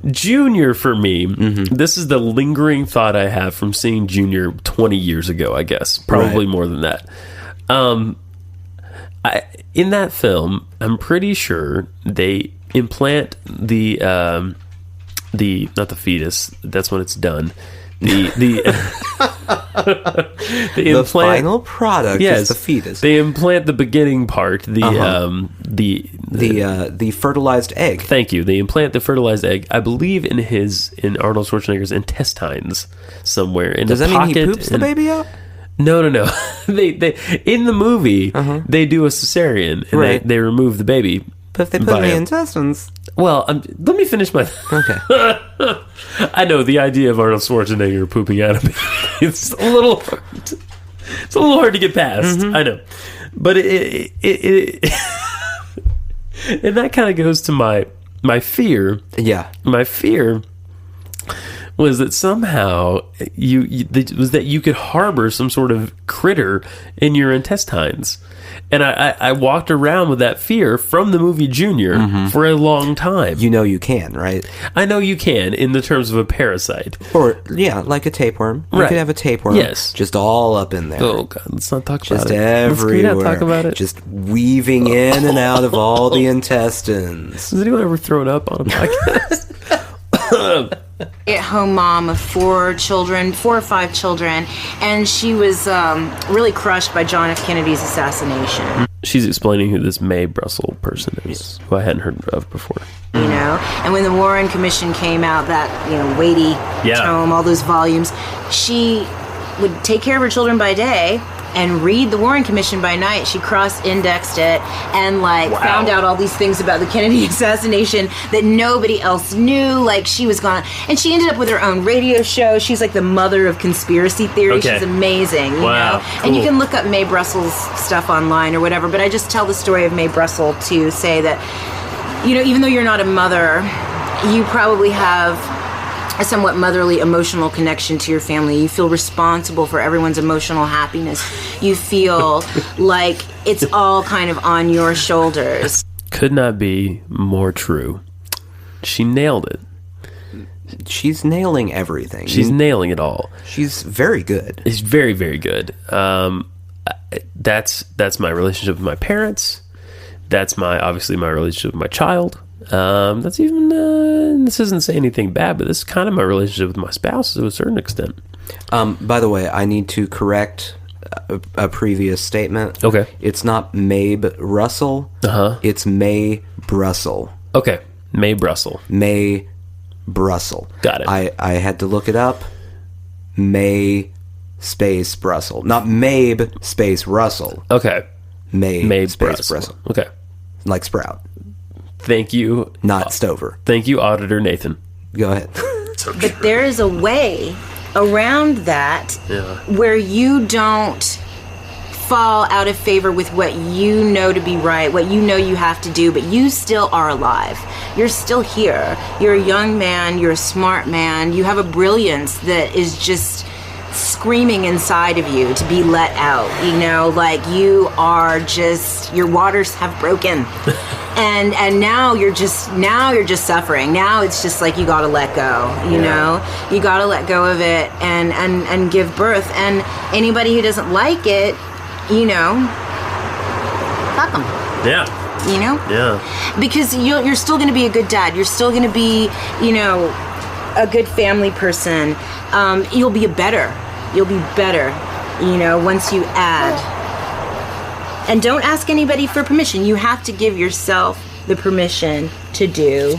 Junior for me, this is the lingering thought I have from seeing Junior 20 years ago, I guess. Probably more than that. In that film, I'm pretty sure they implant the not the fetus. That's when it's done. The
Final product is the fetus.
They implant the beginning part, the
fertilized egg.
Thank you. They implant the fertilized egg, I believe, in Arnold Schwarzenegger's intestines somewhere.
Does that mean he poops the baby out?
No. They in the movie they do a cesarean and
Right.
they remove the baby.
But if they put it in the intestines.
Well, let me finish my.
Okay.
I know the idea of Arnold Schwarzenegger pooping out of me. It's a little hard. It's a little hard to get past. I know, but it and that kind of goes to my fear.
Yeah.
My fear was that somehow you could harbor some sort of critter in your intestines, And I walked around with that fear from the movie Junior for a long time.
You know you can, right?
I know you can, in the terms of a parasite.
Or, yeah, like a tapeworm. You
Right.
could have a tapeworm.
Yes.
Just all up in there.
Oh, God, let's not talk
Just
about it.
everywhere.
Let's not talk about it.
Just weaving in and out of all the intestines.
Has anyone ever thrown up on a podcast?
At-home mom of 4 or 5 children, and she was really crushed by John F. Kennedy's assassination.
She's explaining who this Mae Brussel person is, who I hadn't heard of before.
You know, and when the Warren Commission came out, that weighty tome, all those volumes, she would take care of her children by day and read the Warren Commission by night. She cross-indexed it and found out all these things about the Kennedy assassination that nobody else knew. Like, she was gone, and she ended up with her own radio show. She's like the mother of conspiracy theory.
Okay.
She's amazing, you know.
Cool.
And you can look up Mae Brussel's stuff online or whatever. But I just tell the story of Mae Brussel to say that, even though you're not a mother, you probably have a somewhat motherly emotional connection to your family. You feel responsible for everyone's emotional happiness. You feel like it's all kind of on your shoulders.
Could not be more true. She nailed it.
She's nailing everything.
She's nailing it all.
She's very good.
It's very, very good. That's my relationship with my parents. That's obviously my relationship with my child. That's even, this doesn't say anything bad, but this is kind of my relationship with my spouse to a certain extent.
By the way, I need to correct a previous statement.
Okay.
It's not Mabe Russell. It's Mae Brussel.
Okay. Mae Brussel.
Mae Brussel.
Got it.
I had to look it up. Mae space Brussel. Not Mabe space Russell.
Okay.
Mae space
Brussel.
Brussel.
Okay.
Like Sprout.
Thank you.
Not Stover.
Thank you, Auditor Nathan.
Go ahead.
But there is a way around that where you don't fall out of favor with what you know to be right, what you know you have to do, but you still are alive. You're still here. You're a young man. You're a smart man. You have a brilliance that is just screaming inside of you to be let out. You are just, your waters have broken. And now you're just suffering. Now it's just like you gotta let go, you know? You gotta let go of it and give birth. And anybody who doesn't like it, fuck them.
Yeah.
Yeah. Because you're still gonna be a good dad. You're still gonna be, a good family person. You'll be better, once you add. And don't ask anybody for permission. You have to give yourself the permission to do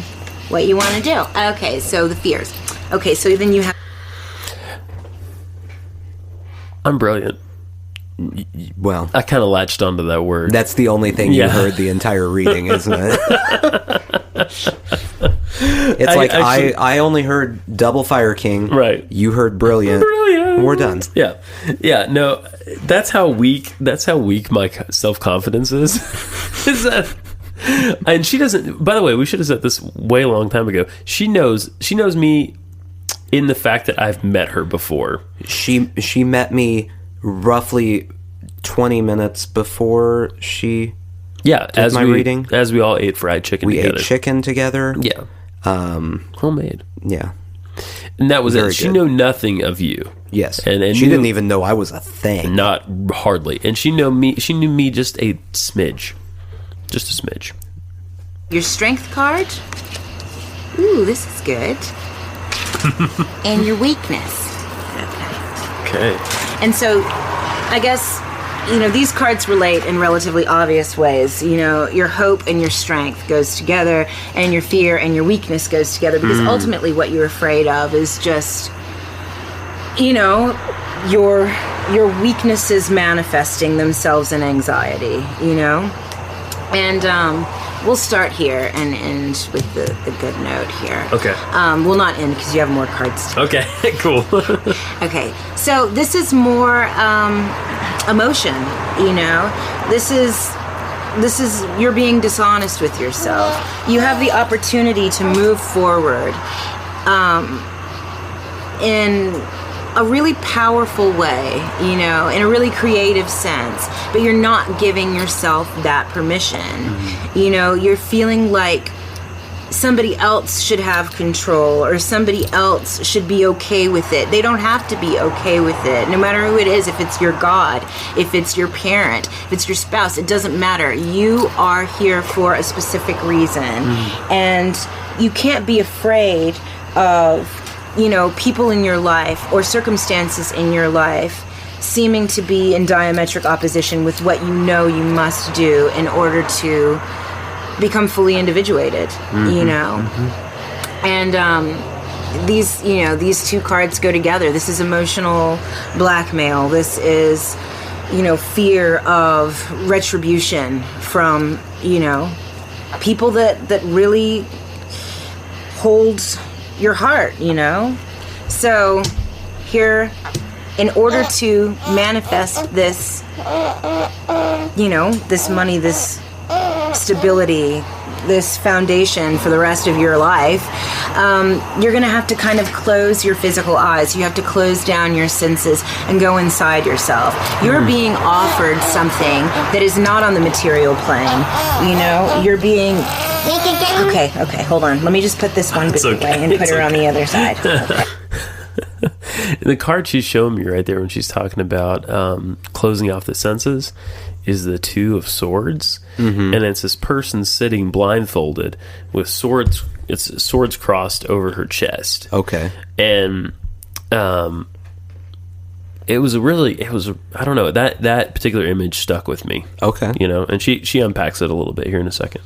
what you want to do. Okay, so the fears. Okay, so then you have...
I'm brilliant.
Well,
I kind of latched onto that word.
that's the only thing you heard the entire reading, isn't it? It's I only heard Double Fire King.
Right.
You heard Brilliant.
Brilliant.
We're done.
Yeah. No, that's how weak my self-confidence is. Is that? And she doesn't. By the way, we should have said this way a long time ago. She knows me in the fact that I've met her before.
She met me roughly 20 minutes before she did my reading.
As we all ate fried chicken together.
We ate chicken together.
Yeah. Homemade.
Yeah.
And that was
Very
it. She
good.
knew nothing of you.
Yes.
And
she didn't even know I was a thing.
Not hardly. And she knew me just a smidge. Just a smidge.
Your strength card. Ooh, this is good. And your weakness.
Okay.
And so, I guess, these cards relate in relatively obvious ways. Your hope and your strength goes together, and your fear and your weakness goes together, because ultimately what you're afraid of is just, your weaknesses manifesting themselves in anxiety, And we'll start here and end with the good note here.
Okay.
We'll not end because you have more cards.
Okay, cool.
Okay, so this is more emotion, This is you're being dishonest with yourself. You have the opportunity to move forward in a really powerful way, you know, in a really creative sense, but you're not giving yourself that permission. You know, you're feeling like somebody else should have control or somebody else should be okay with it. They don't have to be okay with it, no matter who it is. If it's your God, if it's your parent, if it's your spouse, it doesn't matter. You are here for a specific reason. And you can't be afraid of, you know, people in your life or circumstances in your life seeming to be in diametric opposition with what you know you must do in order to become fully individuated, you know. And these, you know, these two cards go together. This is emotional blackmail. This is, you know, fear of retribution from, you know, people that really hold your heart, you know. So here, in order to manifest this, you know, this money, this stability, this foundation for the rest of your life, you're going to have to kind of close your physical eyes. You have to close down your senses and go inside yourself. You're being offered something that is not on the material plane. You know, you're being... Okay, hold on. Let me just put this one bit away and put her on the other side. Okay.
The card she's showing me right there when she's talking about closing off the senses is the Two of Swords, and it's this person sitting blindfolded with swords. It's swords crossed over her chest.
Okay,
and it was I don't know, that particular image stuck with me.
Okay,
you know, and she unpacks it a little bit here in a second.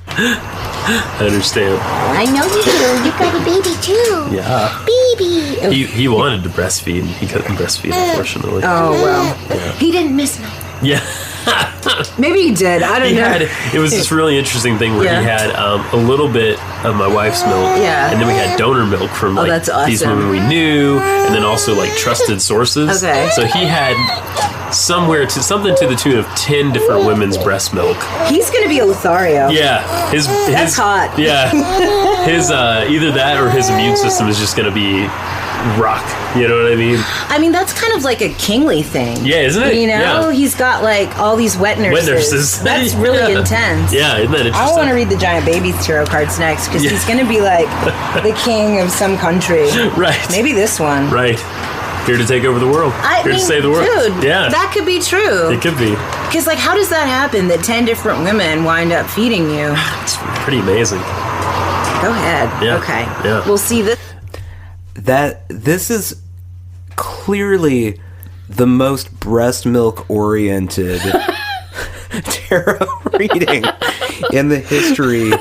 I understand.
I know you do. You got a baby too.
Yeah.
Baby.
He wanted to breastfeed. He couldn't breastfeed, unfortunately.
Oh, well.
Yeah.
He didn't miss nothing.
Yeah.
Maybe he did. I don't know.
It was this really interesting thing where he had a little bit of my wife's milk.
Yeah.
And then we had donor milk from like
that's awesome.
these women we knew, and then also like trusted sources.
Okay.
So he had something to the tune of 10 different women's breast milk.
He's going to be a Lothario.
Yeah.
That's hot.
Yeah. His either that or his immune system is just going to be rock. You know what I mean?
I mean, that's kind of like a kingly thing.
Yeah, isn't it?
You know,
yeah.
He's got like all these wet nurses. That's really intense.
Yeah, isn't that interesting?
I want to read the Giant Babies tarot cards next because he's going to be like the king of some country.
Right.
Maybe this one.
Right. Here to take over the world. Here to save the world.
Dude,
yeah.
That could be true.
It could be.
Because, like, how does that happen that 10 different women wind up feeding you?
It's pretty amazing.
Go ahead.
Yeah.
Okay.
Yeah.
We'll see this.
This is clearly the most breast milk oriented tarot reading in the history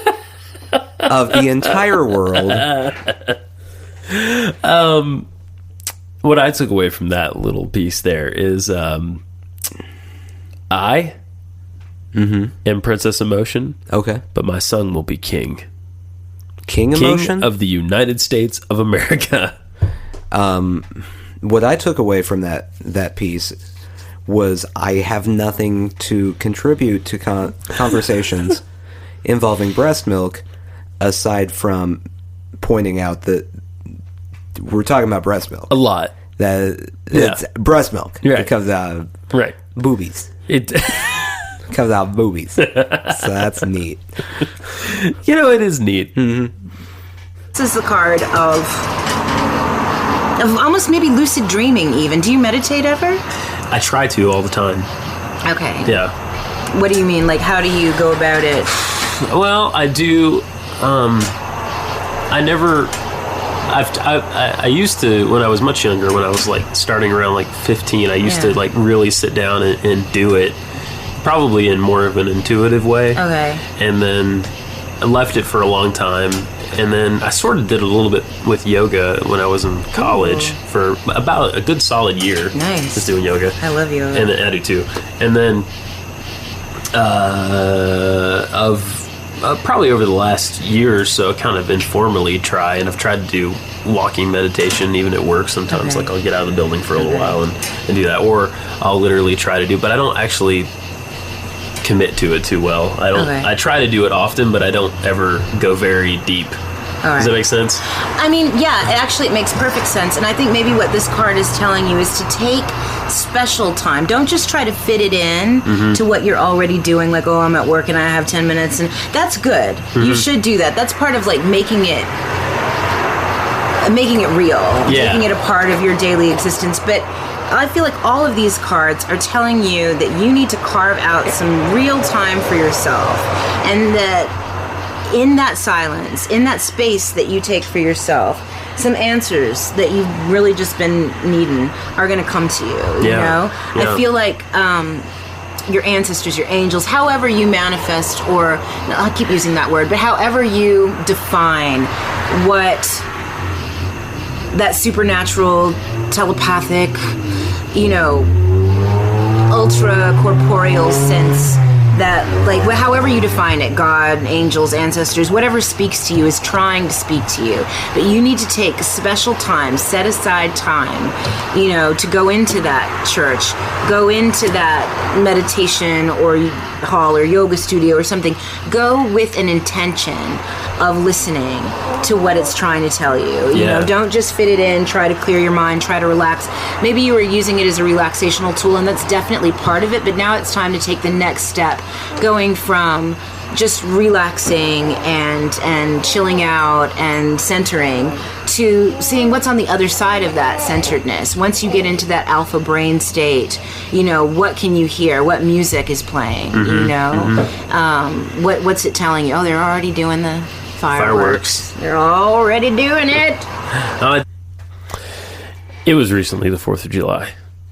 of the entire world.
What I took away from that little piece there is I am Princess Emotion.
Okay.
But my son will be king.
King Emotion?
King of the United States of America.
What I took away from that piece was I have nothing to contribute to conversations involving breast milk aside from pointing out that we're talking about breast milk.
A lot.
That it's breast milk.
Right.
It comes out of boobies.
It
comes out of boobies. So that's neat.
You know, it is neat.
Mm-hmm.
This is the card of almost maybe lucid dreaming even. Do you meditate ever?
I try to all the time.
Okay.
Yeah.
What do you mean? Like, how do you go about it?
Well, I do. I used to, when I was much younger, when I was like starting around like 15, I used to like really sit down and do it, probably in more of an intuitive way.
Okay.
And then I left it for a long time. And then I sort of did a little bit with yoga when I was in college for about a good solid year.
Nice.
Just doing yoga.
I love yoga.
And I do too. And then probably over the last year or so, kind of informally try, and I've tried to do walking meditation even at work sometimes. Like I'll get out of the building for a little while and do that, or I'll literally try to do, but I don't actually commit to it too well. I try to do it often, but I don't ever go very deep
right.
Does that make sense?
I mean, yeah, it makes perfect sense. And I think maybe what this card is telling you is to take special time. Don't just try to fit it in to what you're already doing. Like, oh, I'm at work and I have 10 minutes. And that's good. You should do that. That's part of, like, making it real.
Yeah.
Making it a part of your daily existence. But I feel like all of these cards are telling you that you need to carve out some real time for yourself. And that in that silence, in that space that you take for yourself, some answers that you've really just been needing are going to come to you, you know?
Yeah.
I feel like your ancestors, your angels, however you manifest, or I'll keep using that word, but however you define what that supernatural, telepathic, you know, ultra corporeal sense, that, like, however you define it, God, angels, ancestors, whatever speaks to you is trying to speak to you. But you need to take special time, set aside time, you know, to go into that church, go into that meditation or hall or yoga studio or something. Go with an intention of listening to what it's trying to tell you. You know, don't just fit it in, try to clear your mind, try to relax. Maybe you were using it as a relaxational tool, and that's definitely part of it, but now it's time to take the next step, going from just relaxing and chilling out and centering to seeing what's on the other side of that centeredness. Once you get into that alpha brain state, you know, what can you hear? What music is playing? You know, what's it telling you? Oh, they're already doing the fireworks. They're already doing it.
It was recently the 4th of July.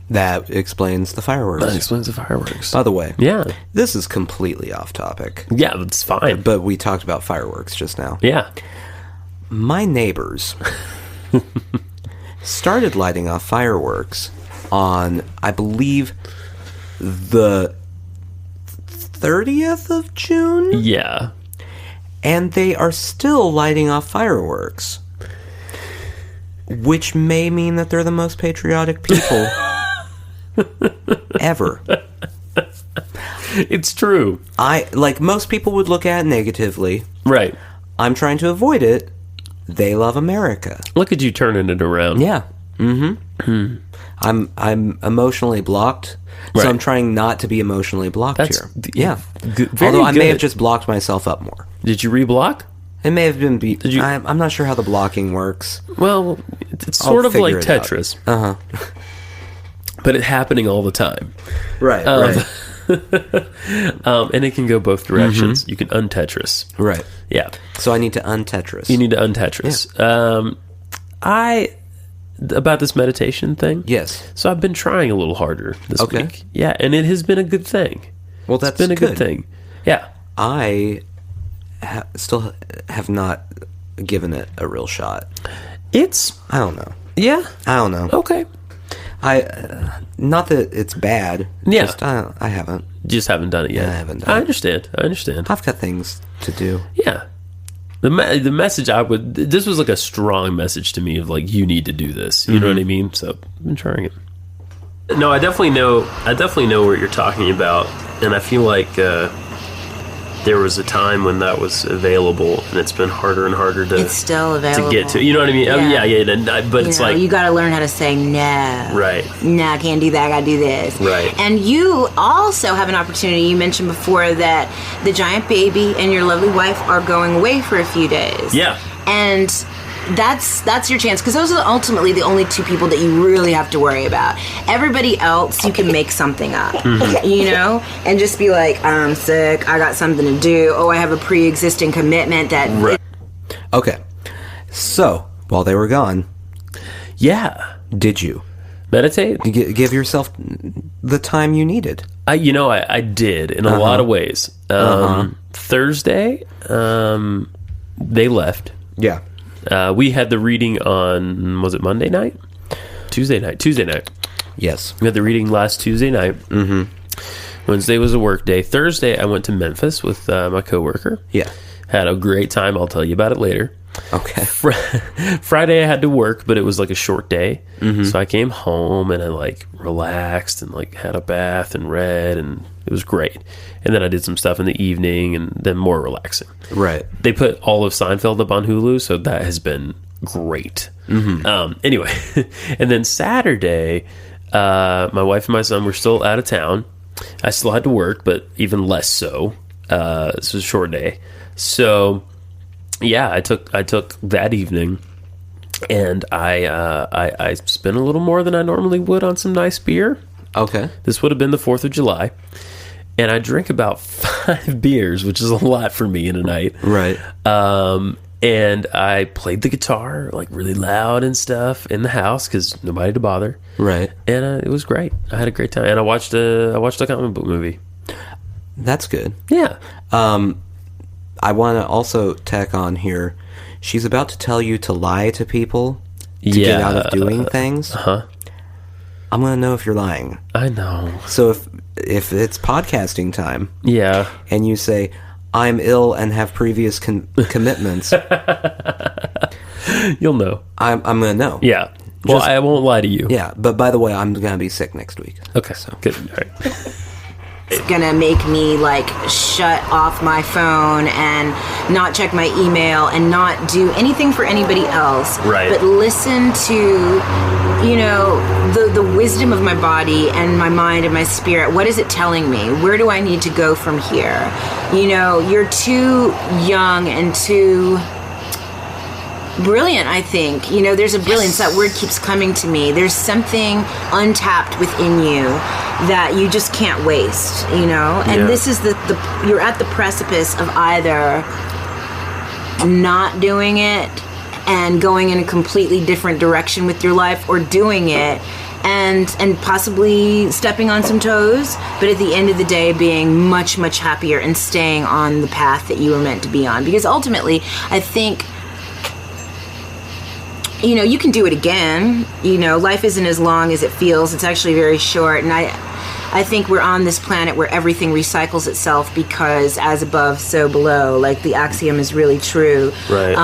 That explains the fireworks.
That explains the fireworks.
By the way,
yeah,
this is completely off topic.
Yeah, that's fine.
But we talked about fireworks just now.
Yeah.
My neighbors started lighting off fireworks on, I believe, the 30th of June?
Yeah.
And they are still lighting off fireworks. Which may mean that they're the most patriotic people ever.
It's true.
Like most people would look at it negatively.
Right.
I'm trying to avoid it. They love America.
Look at you turning it around.
Yeah. Mm-hmm. I'm emotionally blocked, so I'm trying not to be emotionally blocked here. Yeah. Although I may have just blocked myself up more.
Did you reblock?
It may have been. I'm not sure how the blocking works.
Well, it's sort of like Tetris. But it's happening all the time.
Right. Right.
And it can go both directions. You can untetris.
Right.
Yeah.
So I need to untetris.
You need to untetris. Yeah. About this meditation thing.
Yes.
So I've been trying a little harder this week. Yeah, and it has been a good thing.
Well, that's
been a good thing. Yeah.
I still have not given it a real shot. I don't know.
Yeah.
I don't know.
Okay.
Not that it's bad.
Yeah.
Just, I haven't.
Just haven't done it yet.
I haven't done it.
I understand.
I've got things to do.
Yeah. The message this was like a strong message to me of like, you need to do this. You know what I mean? So I've been trying it. No, I definitely know what you're talking about. And I feel like, there was a time when that was available, and it's been harder and harder to.
It's still available
to get to. You know what I mean?
Yeah.
Yeah. But it's like
you got to learn how to say no.
Right.
No, I can't do that. I got to do this.
Right.
And you also have an opportunity. You mentioned before that the giant baby and your lovely wife are going away for a few days.
Yeah.
And that's your chance, because those are ultimately the only two people that you really have to worry about. Everybody else, you can make something up, you know, and just be like, I'm sick, I got something to do, oh, I have a pre-existing commitment that...
Right.
Okay. So, while they were gone...
Yeah.
Did you?
Meditate?
Give yourself the time you needed.
I did, in a lot of ways. Thursday, they left.
Yeah.
We had the reading on, was it Monday night? Tuesday night.
Yes.
We had the reading last Tuesday night. Wednesday was a work day. Thursday, I went to Memphis with my coworker.
Yeah.
Had a great time. I'll tell you about it later.
Okay.
Friday I had to work, but it was like a short day. So I came home and I like relaxed and like had a bath and read, and it was great. And then I did some stuff in the evening and then more relaxing.
Right.
They put all of Seinfeld up on Hulu, so that has been great. Anyway, and then Saturday, my wife and my son were still out of town. I still had to work, but even less so. This was a short day. So yeah, I took that evening, and I spent a little more than I normally would on some nice beer.
Okay.
This would have been the 4th of July, and I drank about 5 beers, which is a lot for me in a night.
Right.
And I played the guitar like really loud and stuff in the house because nobody to bother.
Right.
And it was great. I had a great time, and I watched a comic book movie.
That's good.
Yeah.
I want to also tack on here. She's about to tell you to lie to people to get out of doing things.
Uh-huh.
I'm going to know if you're lying.
I know.
So if it's podcasting time,
Yeah.
and you say, I'm ill and have previous commitments,
You'll know.
I'm going to know.
Yeah. Well, I won't lie to you.
Yeah, but by the way, I'm going to be sick next week.
Okay.
So.
Good. All right.
It's gonna make me like shut off my phone and not check my email and not do anything for anybody else.
Right.
But listen to, you know, the wisdom of my body and my mind and my spirit. What is it telling me? Where do I need to go from here? You know, you're too young and too brilliant, I think. You know, there's a brilliance. That word keeps coming to me. There's something untapped within you that you just can't waste, you know? And this is the you're at the precipice of either not doing it and going in a completely different direction with your life, or doing it and possibly stepping on some toes, but at the end of the day being much, much happier and staying on the path that you were meant to be on. Because ultimately, I think, you know, you can do it again. You know, life isn't as long as it feels. It's actually very short. And I think we're on this planet where everything recycles itself, because as above, so below. Like, the axiom is really true.
Right.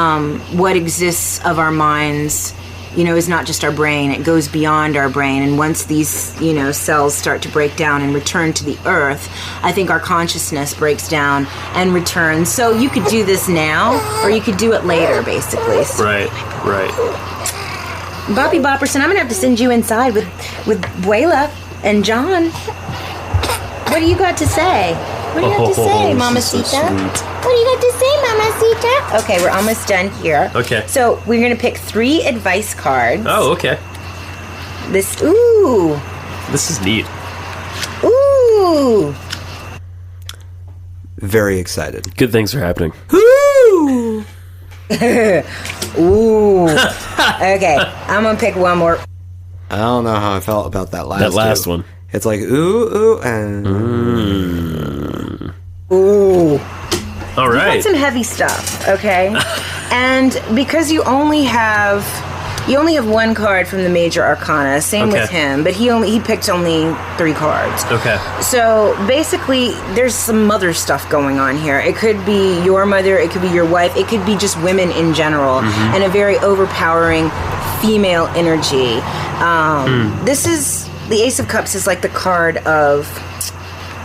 What exists of our minds, you know, is not just our brain. It goes beyond our brain. And once these, you know, cells start to break down and return to the earth, I think our consciousness breaks down and returns. So you could do this now, or you could do it later, basically. So,
Right.
Bobby Bopperson, I'm gonna have to send you inside with Buela and John. What do you got to say? What do you have to say, Mamacita?
So
What do you got to say, Mamacita? Okay, we're almost done here.
Okay.
So we're gonna pick 3 advice cards.
Oh, okay.
Ooh.
This is neat.
Ooh.
Very excited.
Good things are happening.
Woo!
Ooh. Okay, I'm gonna pick one more.
I don't know how I felt about that last
one.
It's like, ooh, and...
Ooh.
All
You
right.
want some heavy stuff, okay? And because you only have one card from the major arcana, same with him, but he picked only 3 cards.
Okay.
So basically, there's some mother stuff going on here. It could be your mother, it could be your wife, it could be just women in general, and a very overpowering female energy. This is, the Ace of Cups is like the card of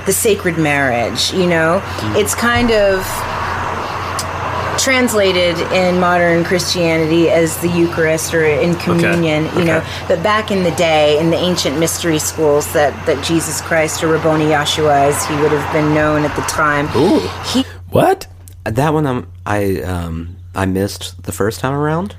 the sacred marriage, you know? It's kind of translated in modern Christianity as the Eucharist or in communion, you know. But back in the day, in the ancient mystery schools, that Jesus Christ, or Rabboni Yahshua, as he would have been known at the time.
Ooh. What?
That one I missed the first time around.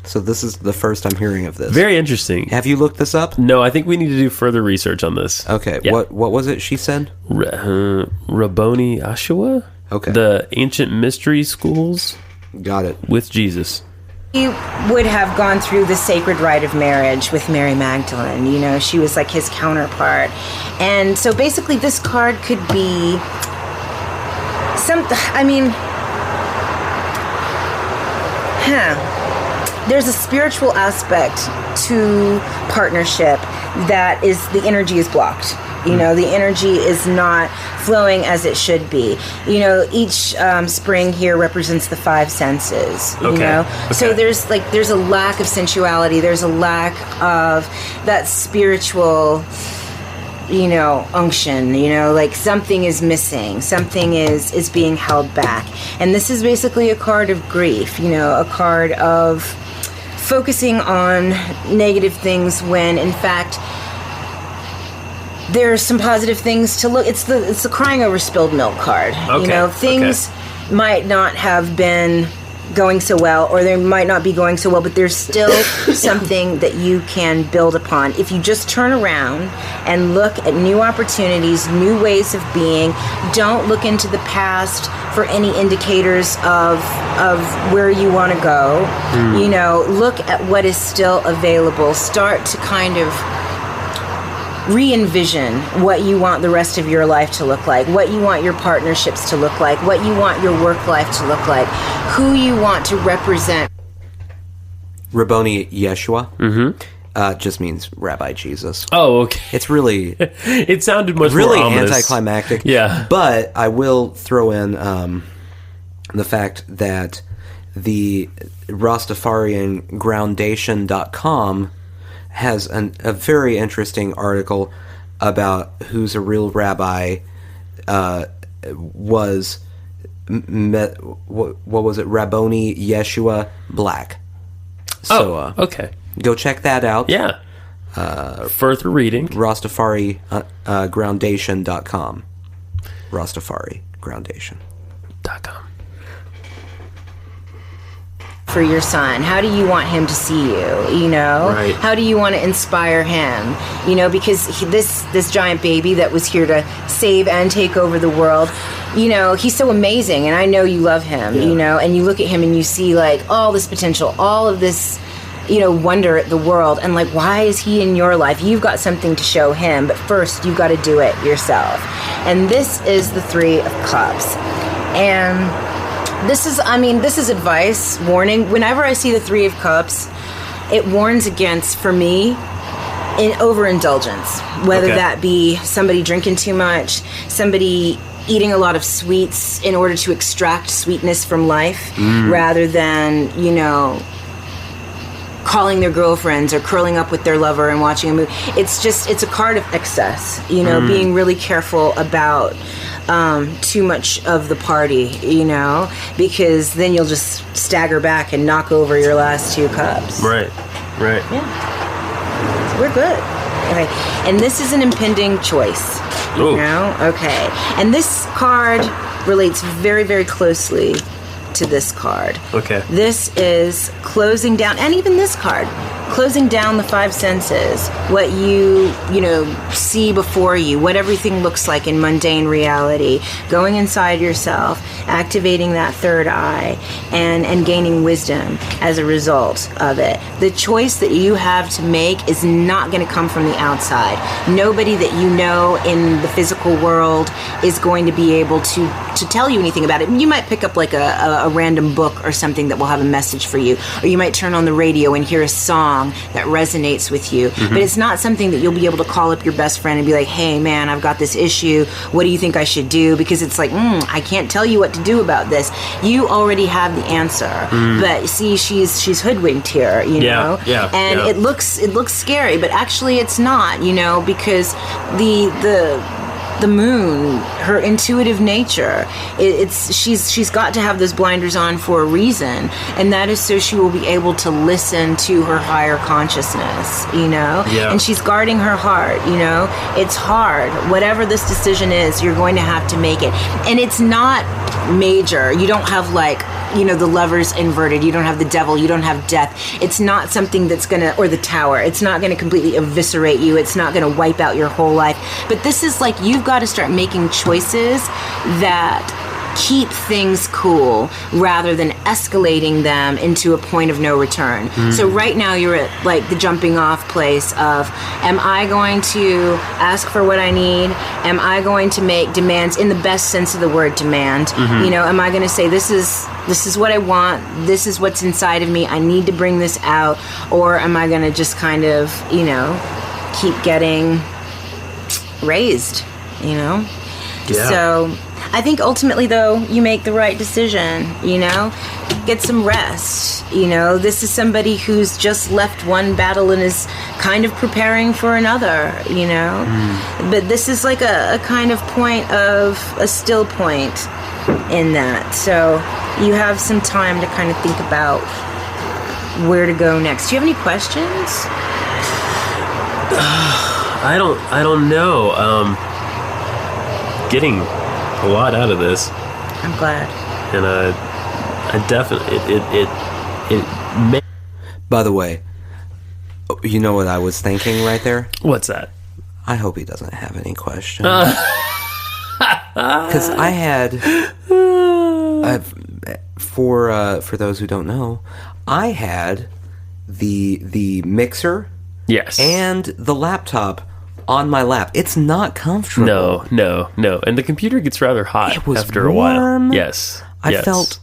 So this is the first I'm hearing of this.
Very interesting.
Have you looked this up?
No, I think we need to do further research on this.
Okay.
Yeah.
What was it she said?
Rabboni Yahshua?
Okay.
The ancient mystery schools
Got it.
with Jesus.
He would have gone through the sacred rite of marriage with Mary Magdalene. You know, she was like his counterpart. And so basically this card could be there's a spiritual aspect to partnership that is, the energy is blocked. You know, the energy is not flowing as it should be. You know, each spring here represents the 5 senses. You know, so there's a lack of sensuality. There's a lack of that spiritual, you know, unction. You know, like something is missing. Something is being held back. And this is basically a card of grief. You know, a card of focusing on negative things when in fact there's some positive things to look. It's the crying over spilled milk card. You know, things might not have been going so well, or they might not be going so well, but there's still something that you can build upon if you just turn around and look at new opportunities, new ways of being. Don't look into the past for any indicators of where you want to go. You know, look at what is still available. Start to kind of re-envision what you want the rest of your life to look like, what you want your partnerships to look like, what you want your work life to look like, who you want to represent.
Rabboni Yeshua just means Rabbi Jesus.
Oh, okay.
It's really...
It sounded much
really
more ominous.
Anticlimactic.
Yeah.
But I will throw in the fact that the Rastafariangroundation.com has a very interesting article about who's a real rabbi was what was it, Rabboni Yeshua Black. So
okay,
go check that out.
Yeah. Further reading,
Rastafarigroundation.com. Rastafarigroundation.com.
For your son, how do you want him to see you? You know, how do you want to inspire him? You know, because this giant baby that was here to save and take over the world, you know, he's so amazing, and I know you love him. You know, and you look at him and you see like all this potential, all of this, you know, wonder at the world, and like, why is he in your life? You've got something to show him, but first you've got to do it yourself. And this is the 3 of Cups, and this is advice, warning. Whenever I see the 3 of Cups, it warns against, for me, overindulgence. Whether that be somebody drinking too much, somebody eating a lot of sweets in order to extract sweetness from life, rather than, you know, calling their girlfriends or curling up with their lover and watching a movie. It's a card of excess, you know, being really careful about too much of the party, you know, because then you'll just stagger back and knock over your last 2 cups.
Right.
Yeah. So we're good. Okay. And this is an impending choice.
Ooh.
You know? Okay. And this card relates very, very closely to this card.
Okay.
This is closing down, and even this card, closing down the 5 senses, what you know, see before you, what everything looks like in mundane reality, going inside yourself, activating that 3rd eye, and gaining wisdom as a result of it. The choice that you have to make is not going to come from the outside. Nobody that you know in the physical world is going to be able to tell you anything about it. You might pick up like a random book or something that will have a message for you, or you might turn on the radio and hear a song that resonates with you, but it's not something that you'll be able to call up your best friend and be like, hey man, I've got this issue, what do you think I should do? Because it's like, I can't tell you what to do about this. You already have the answer, but see, she's hoodwinked here, you know, and it looks scary, but actually it's not, you know, because the moon, her intuitive nature, she's got to have those blinders on for a reason, and that is so she will be able to listen to her higher consciousness, you know. And she's guarding her heart, you know. It's hard. Whatever this decision is, you're going to have to make it, and it's not major. You don't have like, you know, the Lovers inverted, you don't have the Devil, you don't have Death. It's not something that's gonna, or the Tower, it's not gonna completely eviscerate you, it's not gonna wipe out your whole life. But this is like, you've got to start making choices that keep things cool rather than escalating them into a point of no return. So right now you're at like the jumping off place of, am I going to ask for what I need? Am I going to make demands in the best sense of the word demand? You know, am I going to say, this is what I want, this is what's inside of me, I need to bring this out? Or am I going to just kind of, you know, keep getting raised, you know?
Yeah.
So I think ultimately, though, you make the right decision, you know? Get some rest, you know? This is somebody who's just left one battle and is kind of preparing for another, you know? But this is like a kind of point of a still point in that. So you have some time to kind of think about where to go next. Do you have any questions?
I don't know. Getting a lot out of this,
I'm glad.
and I definitely it may.
By the way, you know what I was thinking right there?
What's that?
I hope he doesn't have any questions. Because I had, for those who don't know, I had the mixer
Yes.
and the laptop on my lap. It's not comfortable.
No. And the computer gets rather hot
It was
after a
warm.
while. Yes.
I
Yes.
felt,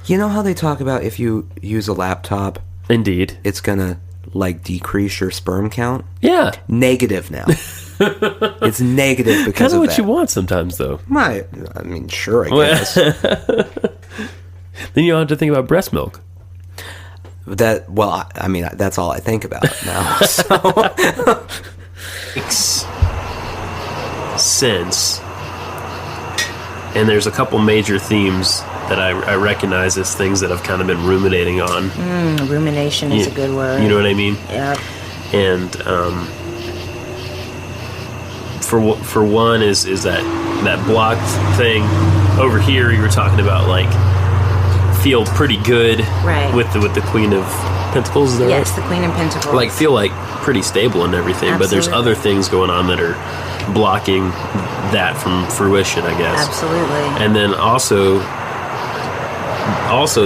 you know how they talk about if you use a laptop,
Indeed.
it's gonna like decrease your sperm count?
Yeah.
Negative now. It's negative because
Kind of
of
what
that.
you want sometimes, though.
I mean, sure, I guess.
Then you don't have to think about breast milk.
I mean, that's all I think about now. So.
Makes sense. And there's a couple major themes that I recognize as things that I've kind of been ruminating on.
Rumination is a good word.
You know what I mean?
Yep.
And for one is that blocked thing over here. You were talking about like feel pretty good,
Right.
with the Queen of Pentacles. Is that
Yes,
right?
the Queen of Pentacles.
Like feel like pretty stable and everything, but there's
Absolutely.
other things going on that are blocking that from fruition, I guess.
Absolutely.
And then also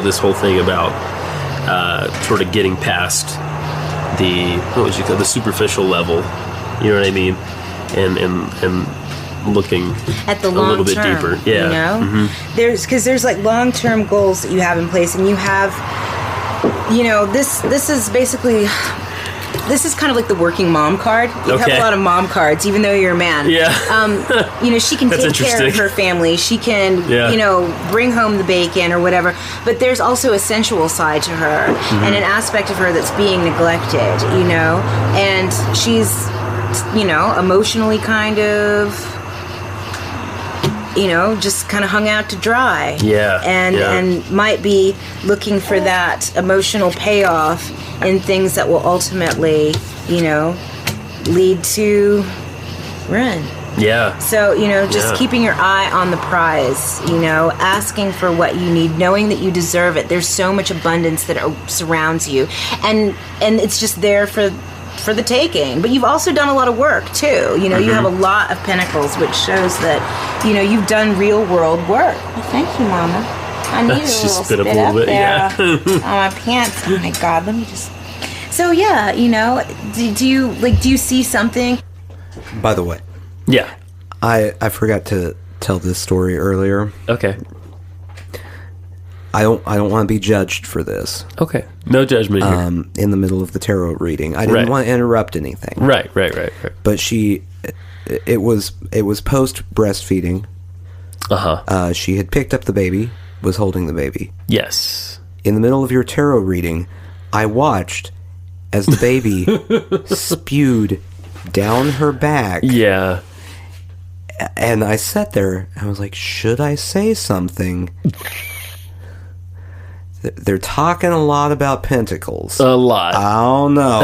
this whole thing about sort of getting past the superficial level, you know what I mean, and looking
At the
a
long
little bit
term,
deeper. Yeah.
you know,
Mm-hmm.
there's like long-term goals that you have in place, and you have, you know, this is basically. This is kind of like the working mom card. You have
Okay.
a lot of mom cards, even though you're a man.
Yeah.
You know, she can
That's
take care of
interesting.
her family. She can,
Yeah.
you know, bring home the bacon or whatever. But there's also a sensual side to her and an aspect of her that's being neglected, you know? And she's, you know, emotionally kind of, you know, just kind of hung out to dry.
Yeah,
And
yeah.
and might be looking for that emotional payoff in things that will ultimately, you know, lead to ruin.
Yeah.
So, you know, just
Yeah.
keeping your eye on the prize, you know, asking for what you need, knowing that you deserve it. There's so much abundance that surrounds you. And it's just there for the taking. But you've also done a lot of work, too. You know, you have a lot of pentacles, which shows that, you know, you've done real world work. Well, thank you, Mama. I need a
She
little
spit up a
spit
little
up
bit,
there
yeah.
on my pants. Oh, my God. Let me just... So, yeah, you know, do you see something?
By the way,
Yeah.
I forgot to tell this story earlier.
Okay.
I don't want to be judged for this.
Okay. No judgment here.
In the middle of the tarot reading, I didn't
Right.
want to interrupt anything.
Right.
But it was post breastfeeding.
Uh-huh.
She had picked up the baby, was holding the baby.
Yes.
In the middle of your tarot reading, I watched as the baby spewed down her back.
Yeah.
And I sat there, and I was like, should I say something? They're talking a lot about pentacles.
A lot.
I don't know.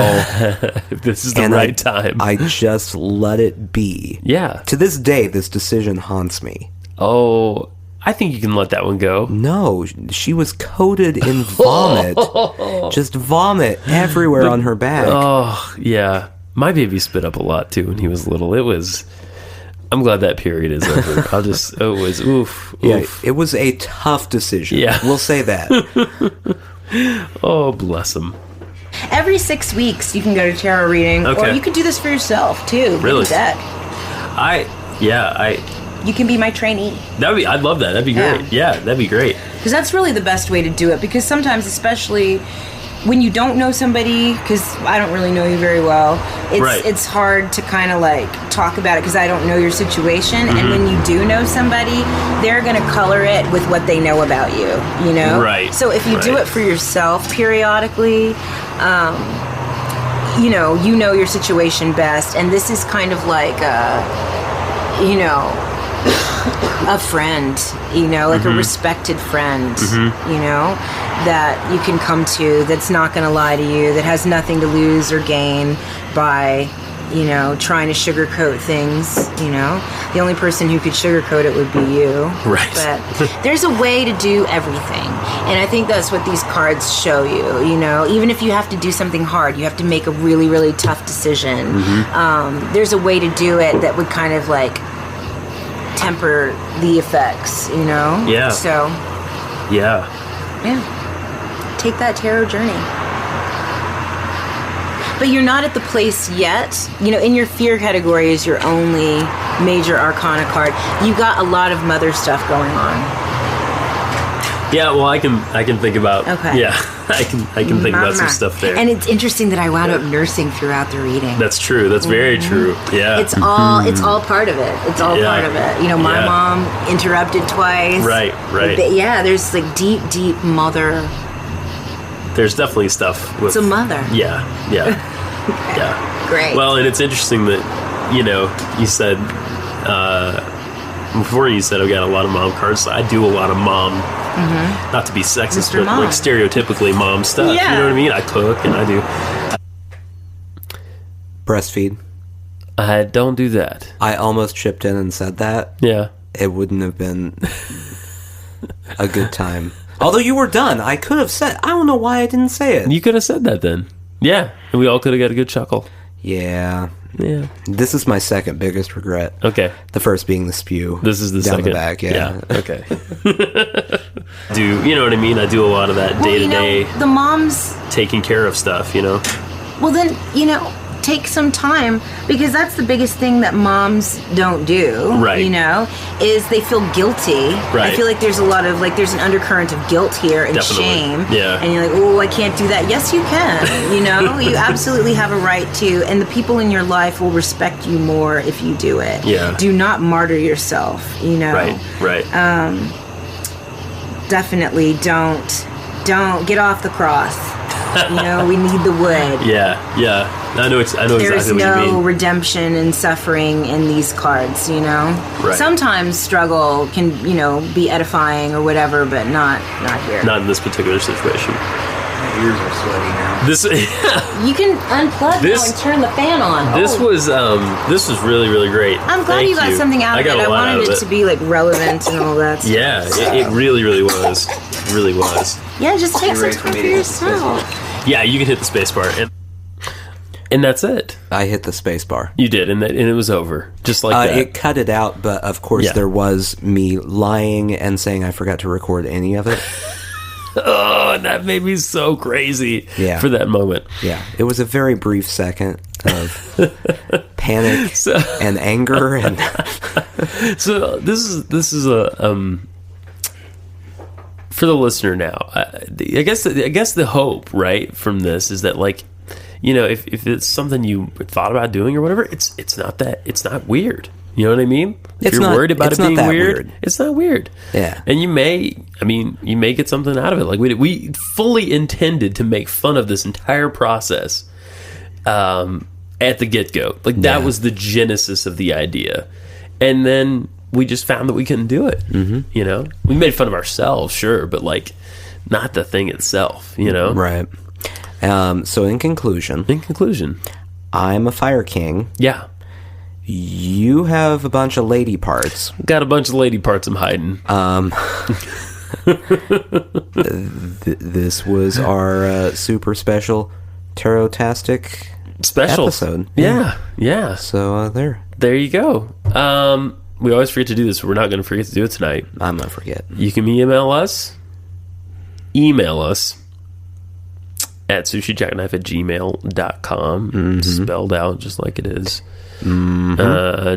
This is the
And
right time.
I just let it be.
Yeah.
To this day, this decision haunts me.
Oh, I think you can let that one go.
No, she was coated in vomit. Just vomit everywhere on her back.
Oh, yeah. My baby spit up a lot, too, when he was little. I'm glad that period is over. It was, oof.
Yeah, it was a tough decision.
Yeah.
We'll say that.
Oh, bless him.
Every 6 weeks, you can go to tarot reading, or
Okay.
you could do this for yourself too.
Really?
Read a deck. You can be my trainee.
I'd love that. That'd be great. Yeah, that'd be great.
Because that's really the best way to do it. Because sometimes, especially, when you don't know somebody, because I don't really know you very well, it's hard to kind of like talk about it because I don't know your situation. And when you do know somebody, they're going to color it with what they know about you, you know?
Right.
So if you do it for yourself periodically, you know your situation best. And this is kind of like, a friend, like a respected friend, that you can come to, that's not going to lie to you, that has nothing to lose or gain by, trying to sugarcoat things, The only person who could sugarcoat it would be you.
Right.
But there's a way to do everything. And I think that's what these cards show you, Even if you have to do something hard, you have to make a really, really tough decision. There's a way to do it that would kind of like temper the effects,
Yeah.
So
Yeah.
Take that tarot journey. But you're not at the place yet. In your fear category is your only major arcana card. You got a lot of mother stuff going on.
Yeah, well, I can think about.
Okay.
Yeah, I can think about some stuff there.
And it's interesting that I wound up nursing throughout the reading.
That's true. That's very true. Yeah.
It's all part of it. It's all part of it. My mom interrupted twice.
Right.
Yeah, there's like deep mother.
There's definitely stuff with...
It's a mother.
Yeah.
Okay.
Yeah.
Great.
Well, and it's interesting that, you said... before you said I've got a lot of mom cards. I do a lot of mom... Not to be sexist,
Mr.
but
Mom.
like stereotypically mom stuff.
Yeah.
You know what I mean? I cook and I do...
Breastfeed.
I don't do that.
I almost chipped in and said that.
Yeah.
It wouldn't have been a good time. Although you were done, I could have said. I don't know why I didn't say it.
You could have said that then. Yeah. And we all could have got a good chuckle.
Yeah.
Yeah.
This is my second biggest regret.
Okay.
The first being the spew.
This is the
down
second.
the back, yeah.
Okay. You know what I mean? I do a lot of that day to day.
The moms.
Taking care of stuff,
Well, then, take some time, because that's the biggest thing that moms don't do.
Right.
Is they feel guilty.
Right.
I feel like there's a lot of, there's an undercurrent of guilt here and
Definitely.
shame.
Yeah.
And you're like, oh, I can't do that. Yes, you can. You absolutely have a right to, and the people in your life will respect you more if you do it.
Yeah.
Do not martyr yourself,
Right.
Definitely don't get off the cross. We need the wood.
Yeah. I know exactly
There's
what you
no
mean.
redemption and suffering in these cards,
Right.
Sometimes struggle can, be edifying or whatever, but not here.
Not in this particular situation.
My ears are sweaty now.
This
You can unplug now and turn the fan on.
this was really, really great.
I'm glad
Thank
you got something out of it.
got a
I
lot out
wanted
of
it to be relevant and all that stuff.
Yeah, it really, really was. It really was.
Yeah, just take some
ready for
time
me
for
to hit the space
yourself.
Yeah, you can hit the space bar, and that's it.
I hit the space bar.
You did, and it was over, just like that.
It cut it out, but of course
Yeah.
there was me lying and saying I forgot to record any of it.
Oh, and that made me so crazy.
Yeah.
For that moment.
Yeah, it was a very brief second of panic and anger, and
So this is a for the listener now. I guess the hope, right, from this is that if it's something you thought about doing or whatever, it's not weird. You know what I mean? If
It's
you're
not-
worried about
it's
it
not
being
that
weird,
weird.
it's not weird.
Yeah.
And you may get something out of it. Like we fully intended to make fun of this entire process at the get-go. Like that
Yeah.
was the genesis of the idea. And then we just found that we couldn't do it. Mm-hmm. We made fun of ourselves, sure, but not the thing itself,
right. So in conclusion, I'm a fire king.
Yeah.
You have a bunch of lady parts.
Got a bunch of lady parts I'm hiding.
This was our super special tarot-tastic
Special
episode.
Yeah.
So
There you go. We always forget to do this, so we're not going to forget to do it tonight.
I'm gonna forget.
You can email us at sushijackknife@gmail.com. Spelled out just like it is.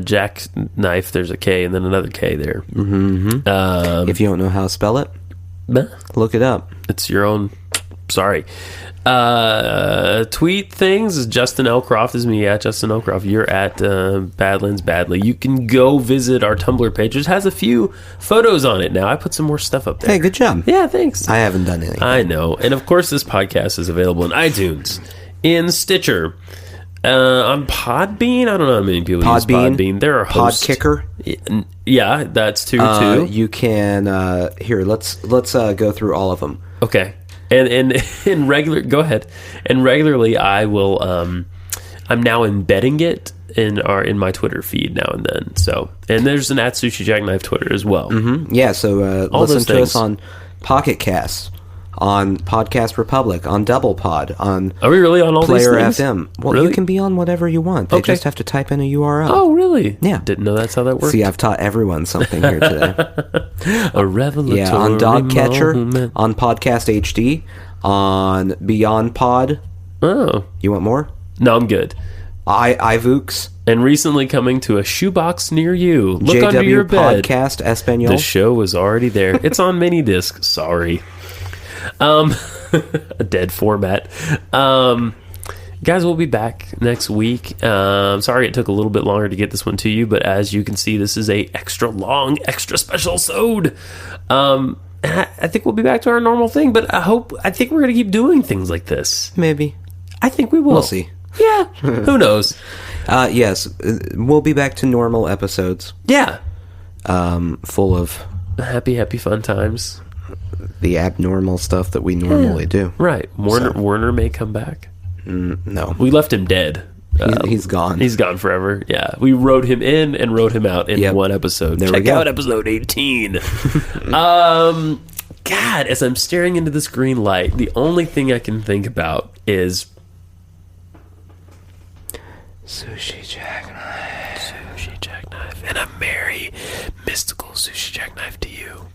Jackknife, there's a K and then another K there.
If you don't know how to spell it,
Nah,
look it up.
it's your own Sorry. Tweet things. Justin Elcroft is me at Justin Elcroft. You're at Badlands Badly. You can go visit our Tumblr page. It has a few photos on it now. I put some more stuff up there.
Hey, good job.
Yeah, thanks.
I haven't done anything.
I know. And of course, this podcast is available in iTunes, in Stitcher, on Podbean. I don't know how many people use Podbean. There are hosts.
Podkicker.
Yeah, that's too.
You can here. Let's go through all of them.
Okay. And in regular, go ahead. And regularly, I will. I'm now embedding it in my Twitter feed now and then. So, and there's an @Sushi Jackknife Twitter as well.
Mm-hmm. Yeah. So listen to us on Pocket Casts, on Podcast Republic, on Double Pod, on
Are we really on all
Player
these things?
FM. Well,
Really?
you can be on whatever you want. They
Okay.
just have to type in a URL.
Oh, really?
Yeah.
Didn't know that's how that works.
See, I've taught everyone something here today.
A revelatory
Yeah, on Dogcatcher,
moment.
on Podcast HD, on Beyond Pod.
Oh.
You want more?
No, I'm good.
iVooks,
And recently coming to a shoebox near you. Look under
JW
your bed.
Podcast Espanol.
The show was already there. It's on mini disc. Sorry. A dead format. Guys, we'll be back next week. Sorry it took a little bit longer to get this one to you, but as you can see, this is a extra long, extra special sode. I think we'll be back to our normal thing, but I think we're going to keep doing things like this.
Maybe.
I think we will.
We'll see.
Yeah. Who knows?
Yes, we'll be back to normal episodes.
Yeah.
Full of
Happy fun times.
the abnormal stuff that we normally do.
Right. Warner may come back.
No.
We left him dead.
He's gone.
He's gone forever. Yeah. We wrote him in and wrote him out in one episode.
There we
Check
go.
out episode 18. God, as I'm staring into this green light, the only thing I can think about is Sushi Jackknife. Sushi Jackknife. And a merry, mystical Sushi Jackknife to you.